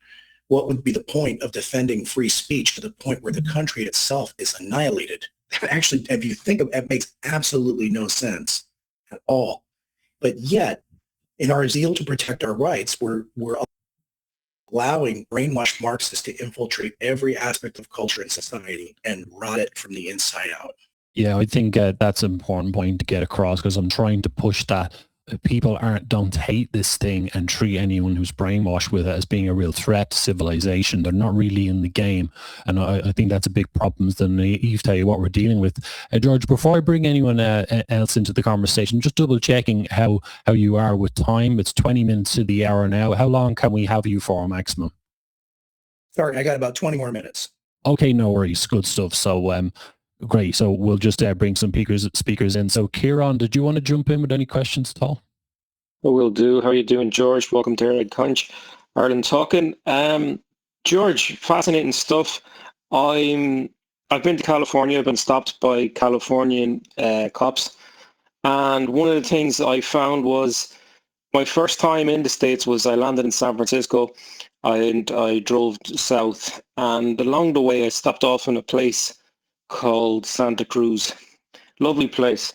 what would be the point of defending free speech to the point where the country itself is annihilated? Actually, if you think of it, it makes absolutely no sense at all. But yet, in our zeal to protect our rights, we're allowing brainwashed Marxists to infiltrate every aspect of culture and society and rot it from the inside out. Yeah, I think that's an important point to get across, because I'm trying to push that people don't hate this thing and treat anyone who's brainwashed with it as being a real threat to civilization. They're not really in the game. And I think that's a big problem than naivete, what we're dealing with. George, before I bring anyone else into the conversation, just double checking how you are with time. It's 20 minutes to the hour now. How long can we have you for maximum? Sorry, I got about 20 more minutes. Okay, no worries. Good stuff. So great. So we'll just bring some speakers in. So Kieran, did you want to jump in with any questions at all? I will do. How are you doing, George? Welcome to Eire Ag Caint X, Ireland Talking. George, fascinating stuff. I've been to California. I've been stopped by Californian cops. And one of the things I found was my first time in the States was I landed in San Francisco and I drove south. And along the way, I stopped off in a place called Santa Cruz. Lovely place,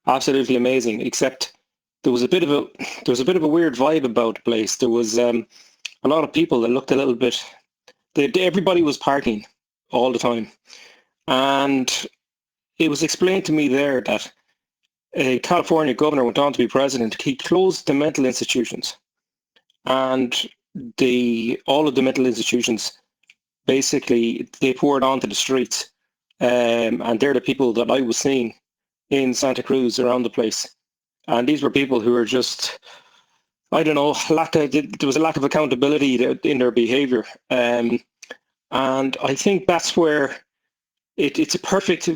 absolutely amazing. Except there was a bit of a weird vibe about the place. There was a lot of people that looked a little bit. Everybody was partying all the time, and it was explained to me there that a California governor went on to be president. He closed the mental institutions, and all of the mental institutions basically they poured onto the streets. And they're the people that I was seeing in Santa Cruz around the place. And these were people who were just, I don't know, there was a lack of accountability in their behavior. And I think that's where it's a perfect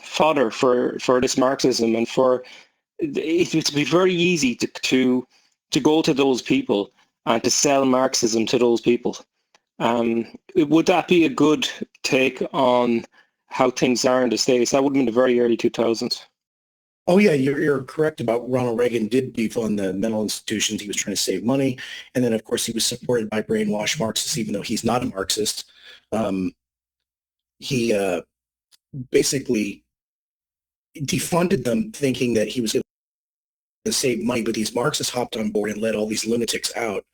fodder for this Marxism, and for it would be very easy to go to those people and to sell Marxism to those people. Would that be a good take on how things are in the States? That would have been the very early 2000s. Oh, yeah, you're correct about Ronald Reagan did defund the mental institutions. He was trying to save money. And then, of course, he was supported by brainwashed Marxists, even though he's not a Marxist. He basically defunded them thinking that he was going to save money, but these Marxists hopped on board and let all these lunatics out.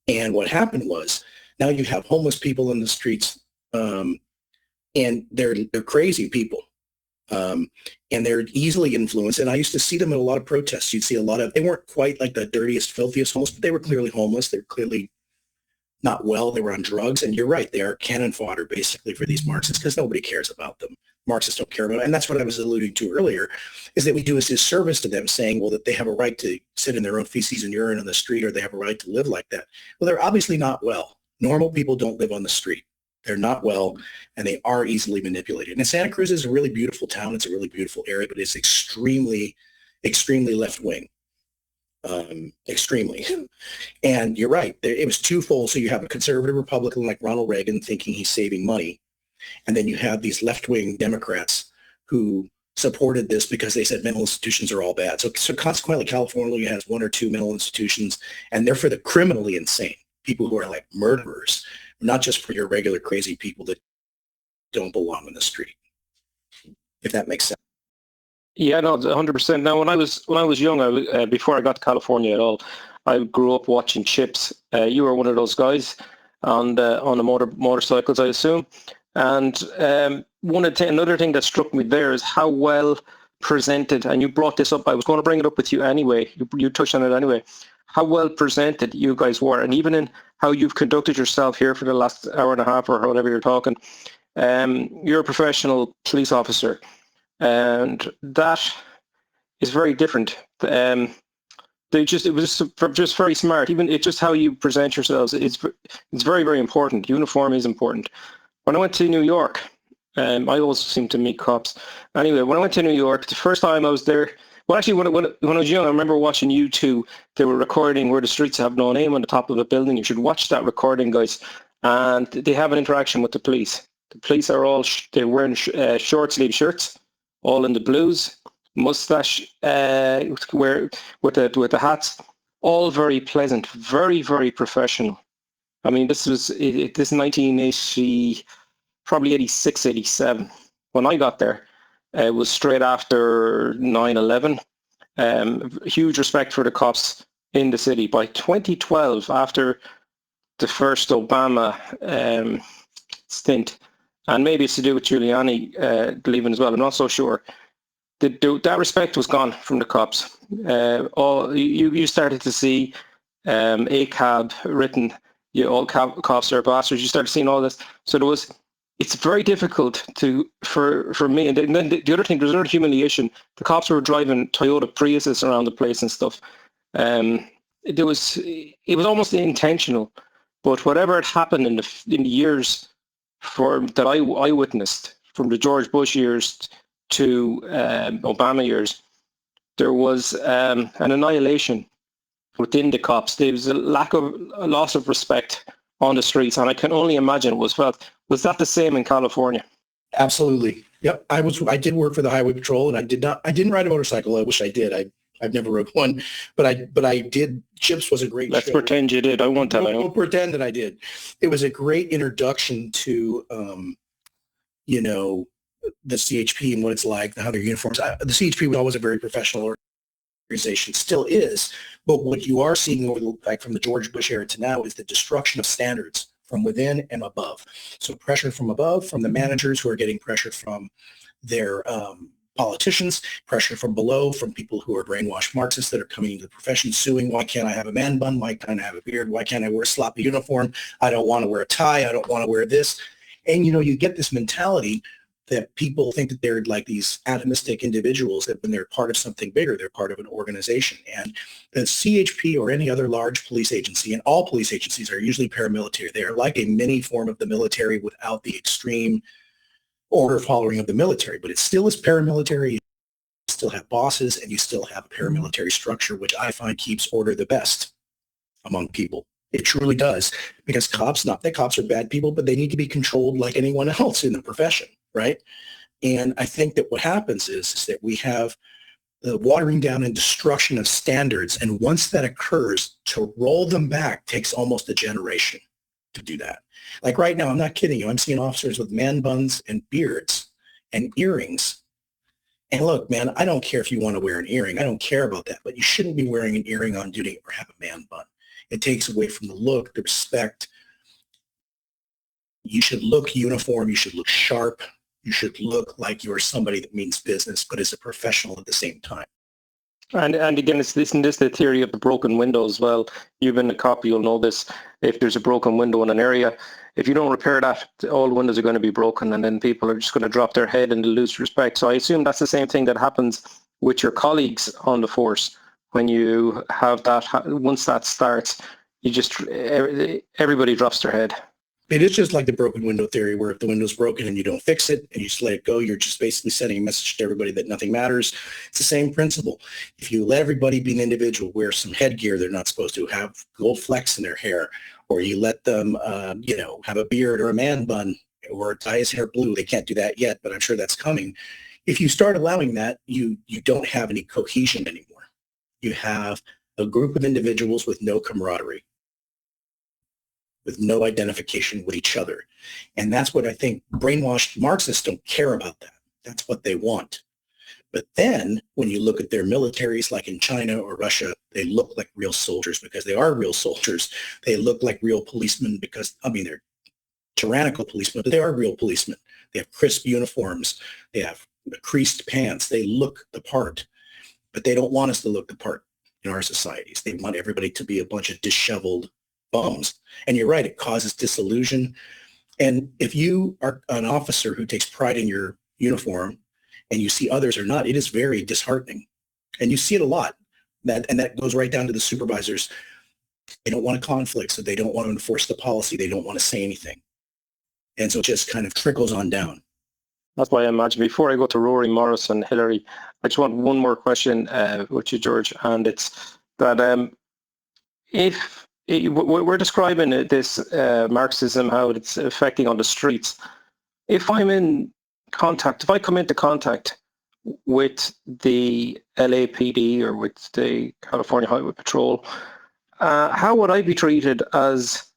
And what happened was now you have homeless people in the streets, and they're crazy people, and they're easily influenced. And I used to see them at a lot of protests. You'd see a lot of, they weren't quite like the dirtiest, filthiest homeless, but they were clearly homeless. They're clearly not well. They were on drugs. And you're right, they are cannon fodder basically for these Marxists, because nobody cares about them. Marxists don't care about them. And that's what I was alluding to earlier, is that we do a disservice to them, saying, well, that they have a right to sit in their own feces and urine on the street, or they have a right to live like that. Well, they're obviously not well. Normal people don't live on the street. They're not well, and they are easily manipulated. And Santa Cruz is a really beautiful town. It's a really beautiful area, but it's extremely, extremely left-wing. Extremely. And you're right. It was twofold. So you have a conservative Republican like Ronald Reagan thinking he's saving money. And then you have these left-wing Democrats who supported this because they said mental institutions are all bad. So consequently, California has one or two mental institutions, and they're for the criminally insane, people who are like murderers, not just for your regular crazy people that don't belong on the street, if that makes sense. Yeah, no, 100%. Now, when I was young, before I got to California at all, I grew up watching Chips. You were one of those guys on the motorcycles, I assume. And another thing that struck me there is how well presented, and you brought this up. I was going to bring it up with you anyway. You touched on it anyway. How well presented you guys were, and even in how you've conducted yourself here for the last hour and a half or whatever you're talking. You're a professional police officer, and that is very different. It was just very smart. Even it's just how you present yourselves. It's very, very important. Uniform is important. When I went to New York, I always seem to meet cops. Anyway, when I went to New York, the first time I was there. Well, actually, when I was young, I remember watching U2. They were recording Where the Streets Have No Name on the top of a building. You should watch that recording, guys. And they have an interaction with the police. The police are all they're wearing short sleeve shirts, all in the blues, mustache, with the hats, all very pleasant, very, very professional. I mean, this was this 1980, probably 86, 87. When I got there, it was straight after 9/11. Huge respect for the cops in the city. By 2012, after the first Obama stint, and maybe it's to do with Giuliani leaving as well, I'm not so sure, that respect was gone from the cops. You started to see ACAB written, all cops are bastards. You started seeing all this. So it's very difficult for me. And then the other thing, there's another humiliation. The cops were driving Toyota Priuses around the place and stuff. It was almost intentional. But whatever had happened in the years that I witnessed, from the George Bush years to Obama years, there was an annihilation within the cops. There was a loss of respect on the streets, and I can only imagine it was felt. Was that the same in California? Absolutely. Yep. I did work for the Highway Patrol, and I didn't ride a motorcycle. I wish I did. I've never rode one, but I did. Chips was a great Let's show. pretend you did. I won't tell anyone. We'll pretend that I did. It was a great introduction to, the CHP and what it's like, how their uniforms. The CHP was always a very professional organization, still is. But what you are seeing from the George Bush era to now is the destruction of standards from within and above. So pressure from above, from the managers who are getting pressure from their politicians, pressure from below, from people who are brainwashed Marxists that are coming into the profession suing, why can't I have a man bun? Why can't I have a beard? Why can't I wear a sloppy uniform? I don't want to wear a tie. I don't want to wear this. And, you get this mentality that people think that they're like these atomistic individuals, that when they're part of something bigger, they're part of an organization. And the CHP or any other large police agency, and all police agencies are usually paramilitary. They are like a mini form of the military without the extreme order following of the military, but it still is paramilitary. You still have bosses, and you still have a paramilitary structure, which I find keeps order the best among people. It truly does, because cops, not that cops are bad people, but they need to be controlled like anyone else in the profession, right? And I think that what happens is that we have the watering down and destruction of standards, and once that occurs, to roll them back takes almost a generation to do that. Like right now, I'm not kidding you, I'm seeing officers with man buns and beards and earrings. And look, man, I don't care if you want to wear an earring. I don't care about that, but you shouldn't be wearing an earring on duty or have a man bun. It takes away from the look, the respect. You should look uniform. You should look sharp. You should look like you're somebody that means business, but is a professional at the same time. And again, isn't this the theory of the broken window as well? You've been a cop, you'll know this. If there's a broken window in an area, if you don't repair that, all the windows are going to be broken, and then people are just going to drop their head and lose respect. So I assume that's the same thing that happens with your colleagues on the force. When you have that, once that starts, everybody drops their head. It is just like the broken window theory, where if the window's broken and you don't fix it and you just let it go, you're just basically sending a message to everybody that nothing matters. It's the same principle. If you let everybody be an individual, wear some headgear they're not supposed to, have gold flecks in their hair, or you let them, have a beard or a man bun or dye his hair blue. They can't do that yet, but I'm sure that's coming. If you start allowing that, you don't have any cohesion anymore. You have a group of individuals with no camaraderie, with no identification with each other. And that's what I think brainwashed Marxists don't care about that. That's what they want. But then when you look at their militaries, like in China or Russia, they look like real soldiers because they are real soldiers. They look like real policemen because, they're tyrannical policemen, but they are real policemen. They have crisp uniforms. They have creased pants. They look the part, but they don't want us to look the part in our societies. They want everybody to be a bunch of disheveled bums. And you're right, it causes disillusion. And if you are an officer who takes pride in your uniform and you see others are not, it is very disheartening. And you see it a lot. That goes right down to the supervisors. They don't want a conflict, so they don't want to enforce the policy. They don't want to say anything. And so it just kind of trickles on down. That's why I imagine, before I go to Rory, Morris and Hillary, I just want one more question with you, George, and it's that if we're describing this Marxism, how it's affecting on the streets, if I come into contact with the LAPD or with the California Highway Patrol, how would I be treated as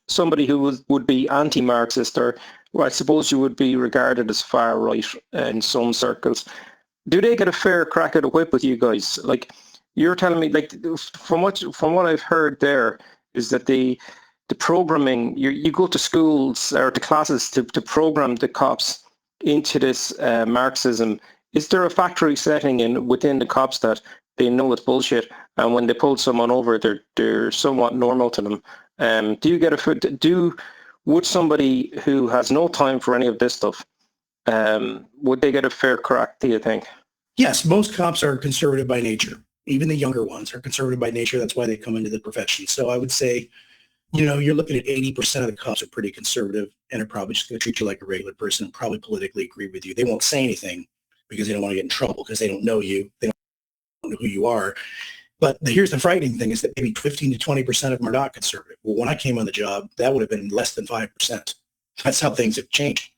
somebody who would be anti-Marxist, or well, I suppose you would be regarded as far right in some circles, do they get a fair crack at the whip with you guys? Like, you're telling me, like, from what I've heard there, is that the programming, you go to schools or to classes to program the cops into this Marxism. Is there a factory setting within the cops that they know it's bullshit, and when they pull someone over, they're somewhat normal to them? Would somebody who has no time for any of this stuff, would they get a fair crack, do you think? Yes, most cops are conservative by nature. Even the younger ones are conservative by nature. That's why they come into the profession. So I would say, you're looking at 80% of the cops are pretty conservative and are probably just going to treat you like a regular person and probably politically agree with you. They won't say anything because they don't want to get in trouble, because they don't know you. They don't know who you are. But here's the frightening thing, is that maybe 15 to 20% of them are not conservative. Well, when I came on the job, that would have been less than 5%. That's how things have changed.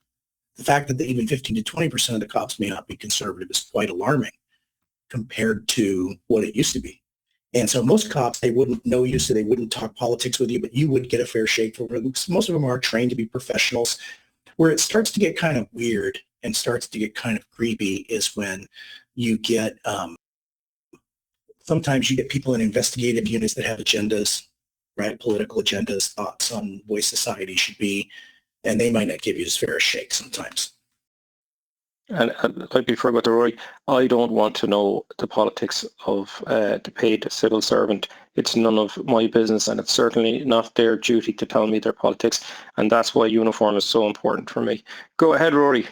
The fact that even 15 to 20% of the cops may not be conservative is quite alarming compared to what it used to be. And so most cops, they wouldn't know you, so they wouldn't talk politics with you, but you would get a fair shake for them. Most of them are trained to be professionals. Where it starts to get kind of weird and starts to get kind of creepy is when you get, sometimes you get people in investigative units that have agendas, right? Political agendas, thoughts on the way society should be, and they might not give you as fair a shake sometimes. And like before I got to Rory, I don't want to know the politics of the paid civil servant. It's none of my business, and it's certainly not their duty to tell me their politics. And that's why uniform is so important for me. Go ahead, Rory.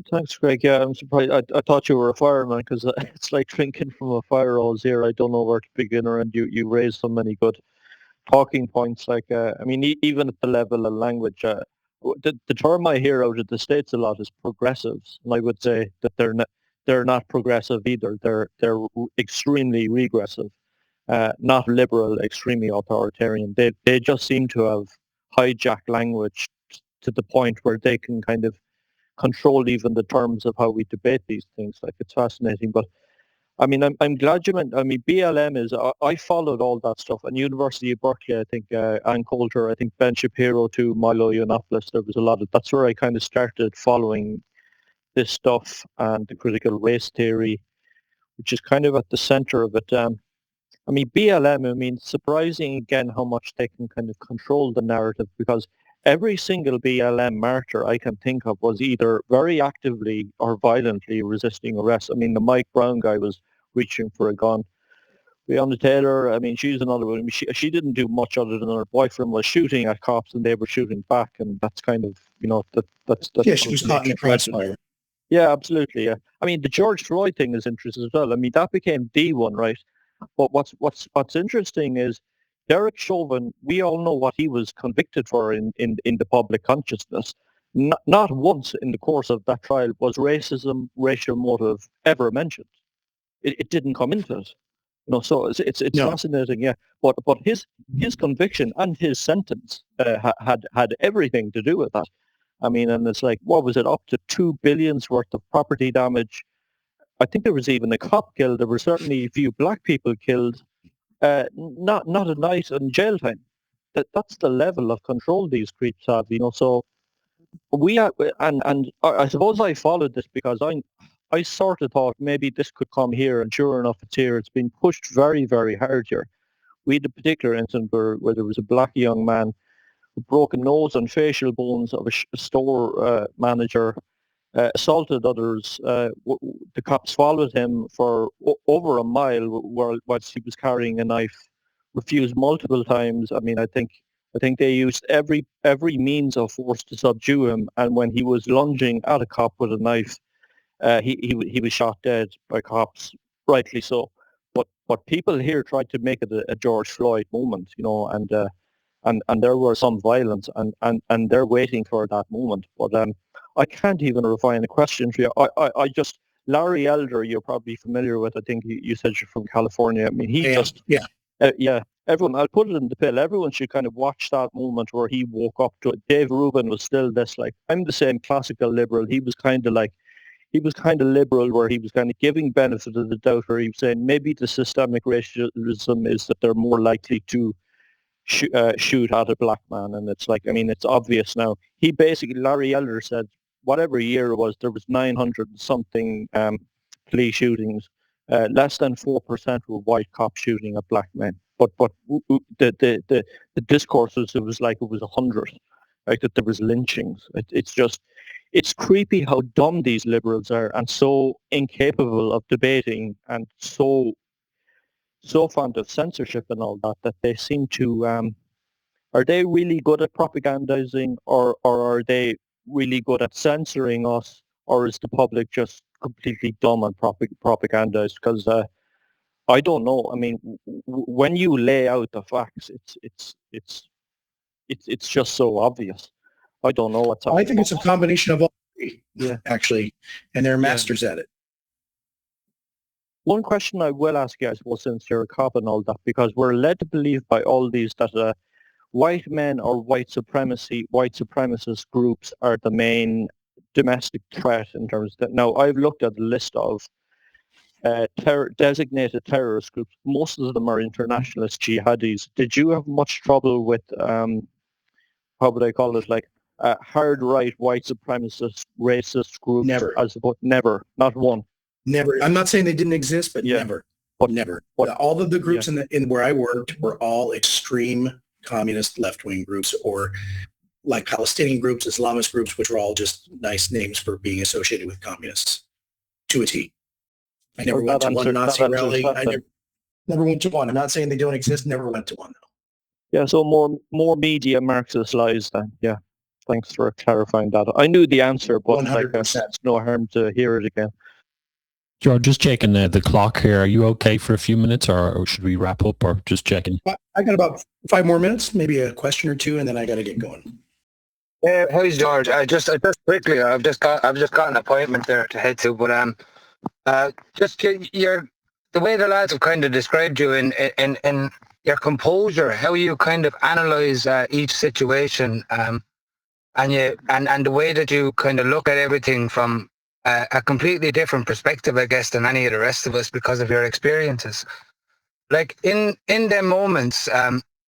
Thanks, Greg. Yeah, I'm surprised. I thought you were a fireman, because it's like drinking from a fire hose here. I don't know where to begin, and you raised so many good talking points. Like, even at the level of language, the term I hear out of the States a lot is progressives, and I would say that they're not progressive either. They're extremely regressive, not liberal, extremely authoritarian. They just seem to have hijacked language to the point where they can kind of control even the terms of how we debate these things. Like, it's fascinating. But I mean, I'm glad you meant. I mean, BLM is. I followed all that stuff. And University of Berkeley, I think, Ann Coulter, I think Ben Shapiro too, Milo Yiannopoulos. There was a lot of. That's where I kind of started following this stuff and the critical race theory, which is kind of at the center of it. I mean, BLM. I mean, surprising again how much they can kind of control the narrative, because every single BLM marcher I can think of was either very actively or violently resisting arrest. I mean, the Mike Brown guy was reaching for a gun. Breonna Taylor, I mean, she's another one. I mean, she didn't do much other than her boyfriend was shooting at cops and they were shooting back, and that's kind of, that's yeah, she was caught in the crossfire. Yeah, absolutely. Yeah. I mean, the George Floyd thing is interesting as well. I mean, that became the one, right? But what's interesting is Derek Chauvin. We all know what he was convicted for in the public consciousness. Not once in the course of that trial was racism, racial motive ever mentioned. It didn't come into it. So it's no. Fascinating, yeah. But his conviction and his sentence had everything to do with that. I mean, and it's like, what was it, up to $2 billion worth of property damage? I think there was even a cop killed. There were certainly a few black people killed. Not a night in jail time. That's the level of control these creeps have. So we are, and I suppose I followed this because I sort of thought maybe this could come here, and sure enough, it's here. It's been pushed very, very hard here. We had a particular incident where there was a black young man who broke a nose and facial bones of a store manager. Assaulted others. The cops followed him for over a mile whilst he was carrying a knife. Refused multiple times. I mean, I think they used every means of force to subdue him. And when he was lunging at a cop with a knife, he was shot dead by cops. Rightly so. But people here tried to make it a George Floyd moment, and there was some violence, and they're waiting for that moment. But I can't even refine a question for you. I just, Larry Elder, you're probably familiar with. I think you said you're from California. I mean, everyone, I'll put it in the pill. Everyone should kind of watch that moment where he woke up to it. Dave Rubin was still this, like, I'm the same classical liberal. He was kind of liberal, where he was kind of giving benefit of the doubt, where he was saying maybe the systemic racism is that they're more likely to shoot at a black man, and it's like, I mean, it's obvious now. He basically, Larry Elder said, whatever year it was, there was 900 and something police shootings. Less than 4% were white cops shooting at black men. But the discourse was, it was like it was 100, like that there was lynchings. It's creepy how dumb these liberals are, and so incapable of debating, and so fond of censorship and all that, that they seem to, are they really good at propagandizing, or are they really good at censoring us, or is the public just completely dumb and propagandized? Because I don't know. I mean, when you lay out the facts, it's just so obvious. I don't know what's happening. I think it's a combination of all three, Yeah. actually, and they're masters at it. One question I will ask you, I suppose, since you're a cop and all that, because we're led to believe by all these that white men or white supremacist groups are the main domestic threat in terms of that. Now, I've looked at the list of designated terrorist groups. Most of them are internationalist jihadis. Did you have much trouble with, how would I call it, like hard right, white supremacist, racist groups? Never. I suppose never, not one. Never. I'm not saying they didn't exist, but never. Never. All of the groups in where I worked were all extreme communist left-wing groups, or like Palestinian groups, Islamist groups, which were all just nice names for being associated with communists, to a T. I never went to one Nazi rally. I never went to one. I'm not saying they don't exist. Never went to one, though. Yeah, so more media Marxist lies then. Yeah, thanks for clarifying that. I knew the answer, but like, it's no harm to hear it again. George, just checking the clock here. Are you okay for a few minutes, or should we wrap up, or just checking? I got about 5 more minutes, maybe a question or two, and then I got to get going. How's George? I just quickly, I've just got an appointment there to head to, but just the way the lads have kind of described you in your composure, how you kind of analyze each situation, and the way that you kind of look at everything from a completely different perspective, I guess, than any of the rest of us because of your experiences. Like in them moments,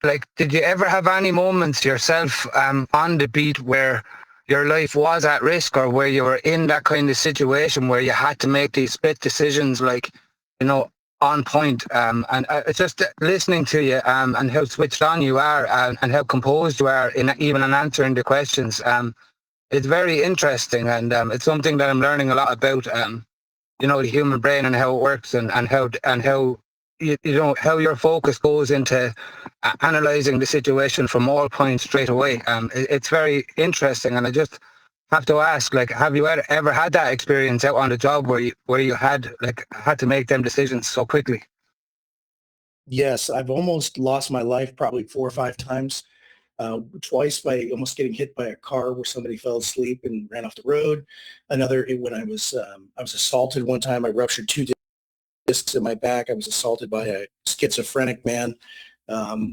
like, did you ever have any moments yourself on the beat where your life was at risk, or where you were in that kind of situation where you had to make these split decisions, like, you know, on point? And it's just listening to you and how switched on you are, and how composed you are in even in answering the questions. It's very interesting, and it's something that I'm learning a lot about. You know, the human brain and how it works, and how you know how your focus goes into analyzing the situation from all points straight away. It's very interesting, and I just have to ask, like, have you ever had that experience out on the job where you had to make them decisions so quickly? Yes, I've almost lost my life probably 4 or 5 times. Twice by almost getting hit by a car where somebody fell asleep and ran off the road. Another, when I was assaulted one time. I ruptured 2 discs in my back. I was assaulted by a schizophrenic man.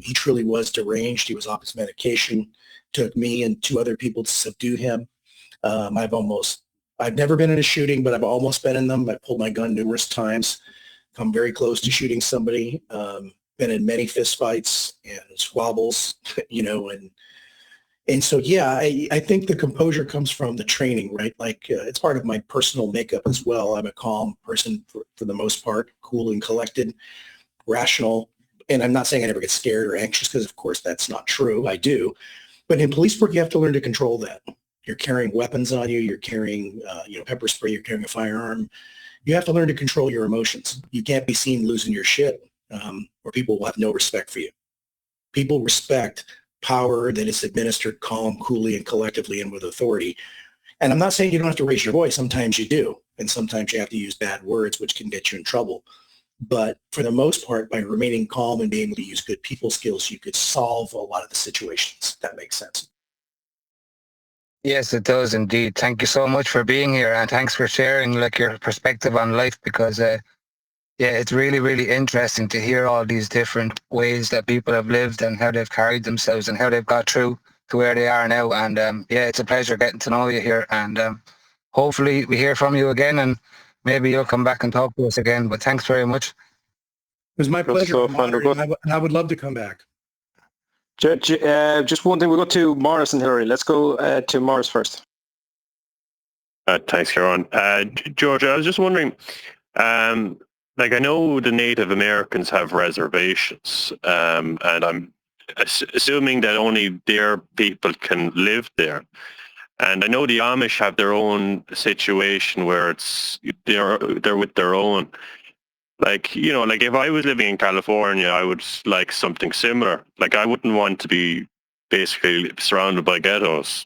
He truly was deranged. He was off his medication. Took me and 2 other people to subdue him. I've never been in a shooting, but I've almost been in them. I pulled my gun numerous times, come very close to shooting somebody. Been in many fistfights and squabbles, you know, and so, yeah, I think the composure comes from the training, right? Like, it's part of my personal makeup as well. I'm a calm person for the most part, cool and collected, rational. And I'm not saying I never get scared or anxious, because of course that's not true. I do. But in police work, you have to learn to control that. You're carrying weapons on you. You're carrying, pepper spray. You're carrying a firearm. You have to learn to control your emotions. You can't be seen losing your shit, or people will have no respect for you. People respect power that is administered calm, coolly, and collectively, and with authority. And I'm not saying you don't have to raise your voice. Sometimes you do. And sometimes you have to use bad words, which can get you in trouble. But for the most part, by remaining calm and being able to use good people skills, you could solve a lot of the situations. If that makes sense. Yes, it does indeed. Thank you so much for being here, and thanks for sharing your perspective on life, because it's really, really interesting to hear all these different ways that people have lived and how they've carried themselves and how they've got through to where they are now. And it's a pleasure getting to know you here, and hopefully we hear from you again, and maybe you'll come back and talk to us again. But thanks very much. It was my pleasure. And I would love to come back. Just one thing, we'll go to Morris and Hillary. Let's go to Morris first. Thanks, Kieran. George, I was just wondering, like I know the Native Americans have reservations, and I'm assuming that only their people can live there. And I know the Amish have their own situation where it's they're with their own. Like, you know, like if I was living in California, I would like something similar. Like I wouldn't want to be basically surrounded by ghettos.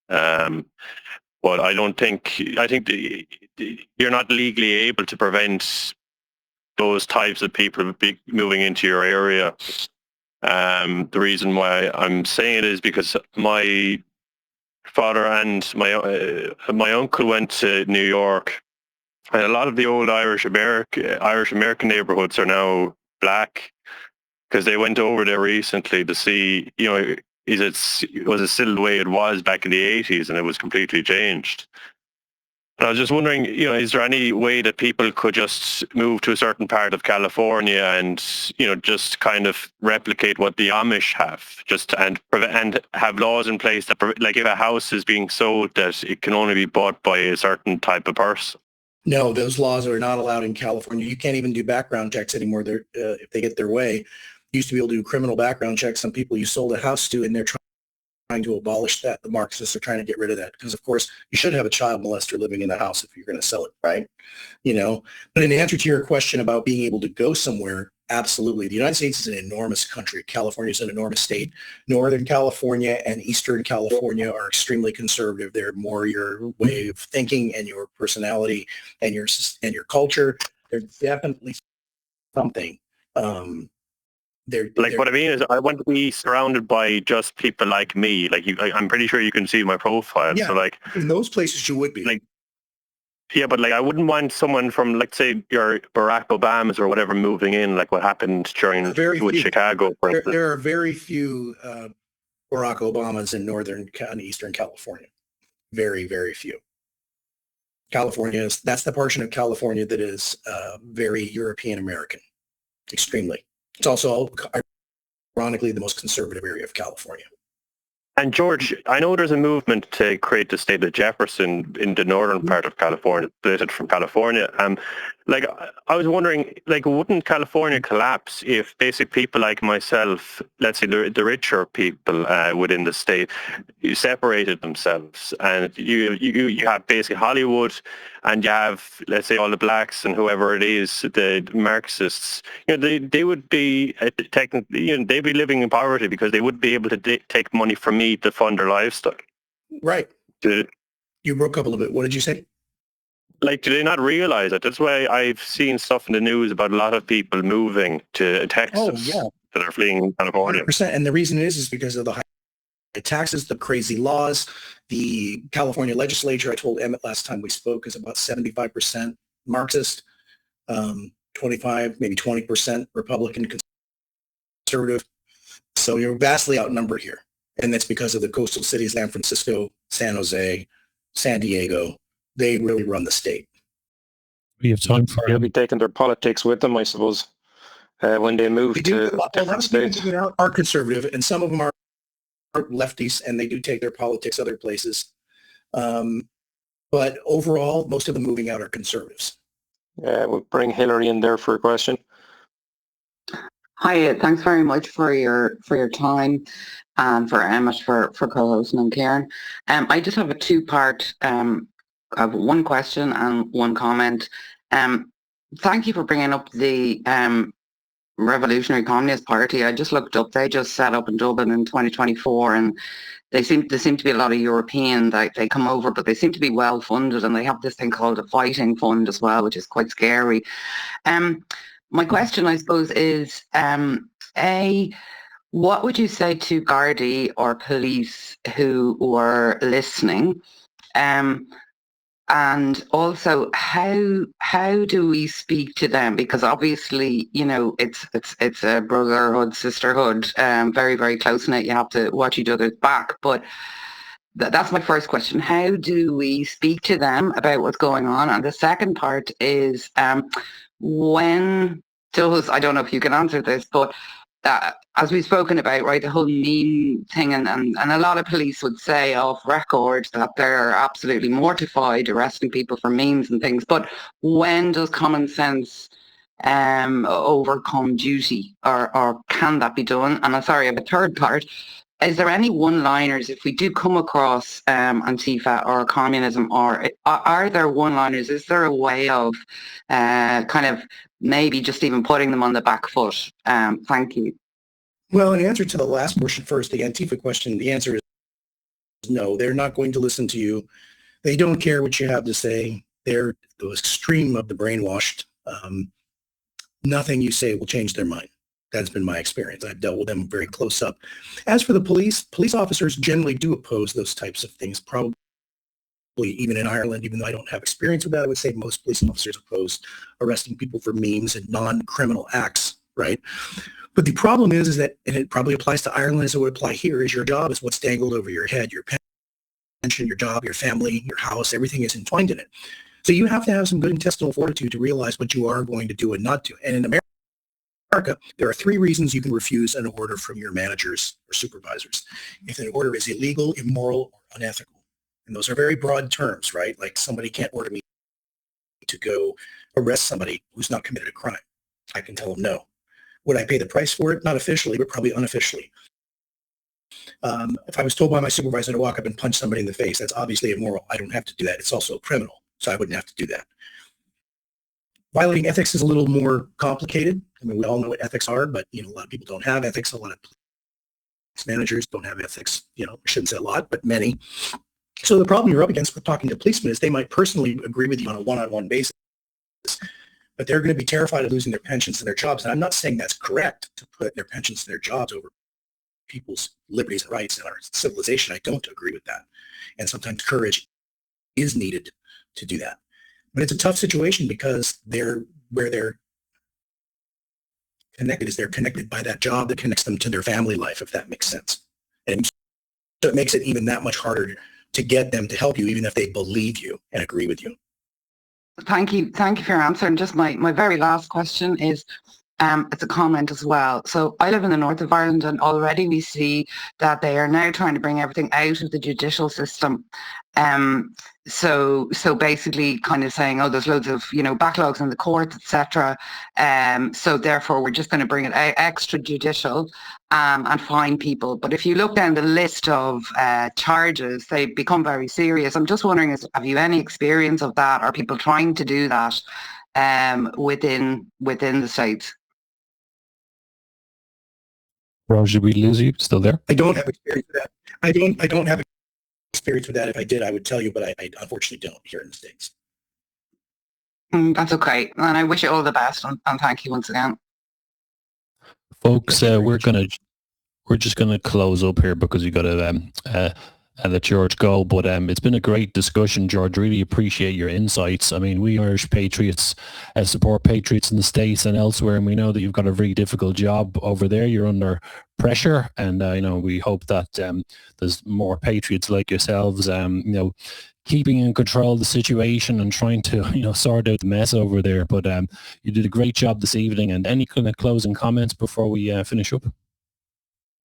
But I think you're not legally able to prevent those types of people moving into your area. The reason why I'm saying it is because my father and my uncle went to New York, and a lot of the old Irish American neighborhoods are now black because they went over there recently to see, you know, was it still the way it was back in the 80s, and it was completely changed. And I was just wondering, you know, is there any way that people could just move to a certain part of California and, you know, just kind of replicate what the Amish have, and have laws in place that, like, if a house is being sold, that it can only be bought by a certain type of person? No, those laws are not allowed in California. You can't even do background checks anymore. If they get their way, you used to be able to do criminal background checks on people you sold a house to, and they're trying to abolish that. The Marxists are trying to get rid of that because, of course, you should have a child molester living in the house if you're going to sell it, right? You know, but in answer to your question about being able to go somewhere, absolutely. The United States is an enormous country. California is an enormous state. Northern California and Eastern California are extremely conservative. They're more your way of thinking and your personality and your culture. They're definitely something. What I mean is, I want to be surrounded by just people like me. Like you, I'm pretty sure you can see my profile. Yeah, so like in those places you would be. Like, yeah, but like I wouldn't want someone from, let's say, your Barack Obamas or whatever moving in, like what happened with Chicago. There are very few Barack Obamas in Northern and Eastern California. Very, very few. California that's the portion of California that is very European American, extremely. It's also, ironically, the most conservative area of California. And George, I know there's a movement to create the state of Jefferson in the northern part of California, split it from California. Like I was wondering, like, wouldn't California collapse if basic people like myself, let's say the richer people within the state, separated themselves, and you have basically Hollywood, and you have, let's say, all the blacks and whoever it is, the Marxists. You know, they would be technically, you know, they'd be living in poverty because they would be able to take money from me to fund their lifestyle. Right. You broke up a little bit. What did you say? Like, do they not realize it? That's why I've seen stuff in the news about a lot of people moving to Texas that are fleeing California. 100%. And the reason is because of the high taxes, the crazy laws. The California legislature, I told Emmett last time we spoke, is about 75% Marxist, 25, maybe 20% Republican conservative. So you're vastly outnumbered here. And that's because of the coastal cities, San Francisco, San Jose, San Diego. They really run the state. We have time for They'll be taking their politics with them, I suppose, when they move to different states. Are conservative, and some of them are lefties, and they do take their politics other places. But overall, most of them moving out are conservatives. We'll bring Hillary in there for a question. Hi, thanks very much for your time, and for Emmett for co-hosting, and Kieran. I just have a two-part. I have one question and one comment. Thank you for bringing up the Revolutionary Communist Party. I just looked up. They just set up in Dublin in 2024, and there seem to be a lot of European that they come over, but they seem to be well funded, and they have this thing called a fighting fund as well, which is quite scary. My question, I suppose, is what would you say to Gardaí or police who were listening? And also, how do we speak to them? Because obviously, you know, it's a brotherhood, sisterhood, very, very close knit. You have to watch each other's back. But that's my first question. How do we speak to them about what's going on? And the second part is, I don't know if you can answer this, but as we've spoken about, right, the whole meme thing, and a lot of police would say off record that they're absolutely mortified arresting people for memes and things. But when does common sense overcome duty, or can that be done? And I'm sorry, I have a third part. Is there any one-liners if we do come across Antifa or communism, or are there one-liners? Is there a way of kind of maybe just even putting them on the back foot? Thank you. Well, in answer to the last portion first, the Antifa question, the answer is no. They're not going to listen to you. They don't care what you have to say. They're the extreme of the brainwashed. Nothing you say will change their mind. That's been my experience. I've dealt with them very close up. As for the police officers generally do oppose those types of things, probably even in Ireland, even though I don't have experience with that, I would say most police officers oppose arresting people for memes and non-criminal acts, right? But the problem is that, and it probably applies to Ireland as it would apply here, is your job is what's dangled over your head. Your pension, your job, your family, your house, everything is entwined in it. So you have to have some good intestinal fortitude to realize what you are going to do and not do. And in America, there are 3 reasons you can refuse an order from your managers or supervisors. If an order is illegal, immoral, or unethical. And those are very broad terms, right? Like somebody can't order me to go arrest somebody who's not committed a crime. I can tell them no. Would I pay the price for it? Not officially, but probably unofficially. If I was told by my supervisor to walk up and punch somebody in the face, that's obviously immoral. I don't have to do that. It's also criminal, so I wouldn't have to do that. Violating ethics is a little more complicated. I mean, we all know what ethics are, but a lot of people don't have ethics. A lot of police managers don't have ethics. I shouldn't say a lot, but many. So the problem you're up against with talking to policemen is they might personally agree with you on a one-on-one basis, but they're going to be terrified of losing their pensions and their jobs. And I'm not saying that's correct to put their pensions and their jobs over people's liberties and rights and our civilization. I don't agree with that. And sometimes courage is needed to do that. But it's a tough situation because where they're connected is they're connected by that job that connects them to their family life, if that makes sense. And so it makes it even that much harder to get them to help you, even if they believe you and agree with you. Thank you for your answer. And just my very last question is, it's a comment as well. So I live in the north of Ireland, and already we see that they are now trying to bring everything out of the judicial system. So basically kind of saying, oh, there's loads of, backlogs in the courts, etc. So therefore we're just going to bring it extrajudicial and fine people. But if you look down the list of charges, they become very serious. I'm just wondering, have you any experience of that? Are people trying to do that within the States? Raj, did we lose you? Still there? I don't have experience with that. I don't have experience with that. If I did, I would tell you, but I unfortunately don't here in the States. That's okay. And I wish you all the best, and thank you once again. Folks, we're just gonna close up here because we got to let George go. But it's been a great discussion, George. Really appreciate your insights. I mean, we Irish patriots support patriots in the States and elsewhere, and we know that you've got a very difficult job over there. You're under pressure, and we hope that there's more patriots like yourselves, keeping in control of the situation and trying to sort out the mess over there. But you did a great job this evening. And any kind of closing comments before we finish up?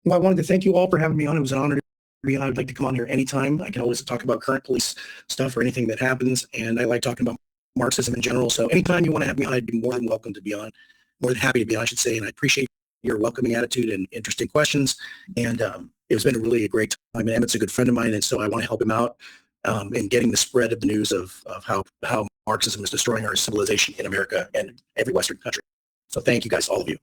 Well, I wanted to thank you all for having me on. It was an honor to be on. I would like to come on here anytime. I can always talk about current police stuff or anything that happens, and I like talking about Marxism in general. So anytime you want to have me on, I'd be more than welcome to be on. More than happy to be on, I should say. And I appreciate your welcoming attitude and interesting questions. And it's been really a great time. And Emmett's a good friend of mine, and so I want to help him out in getting the spread of the news of how Marxism is destroying our civilization in America and every Western country. So thank you guys, all of you.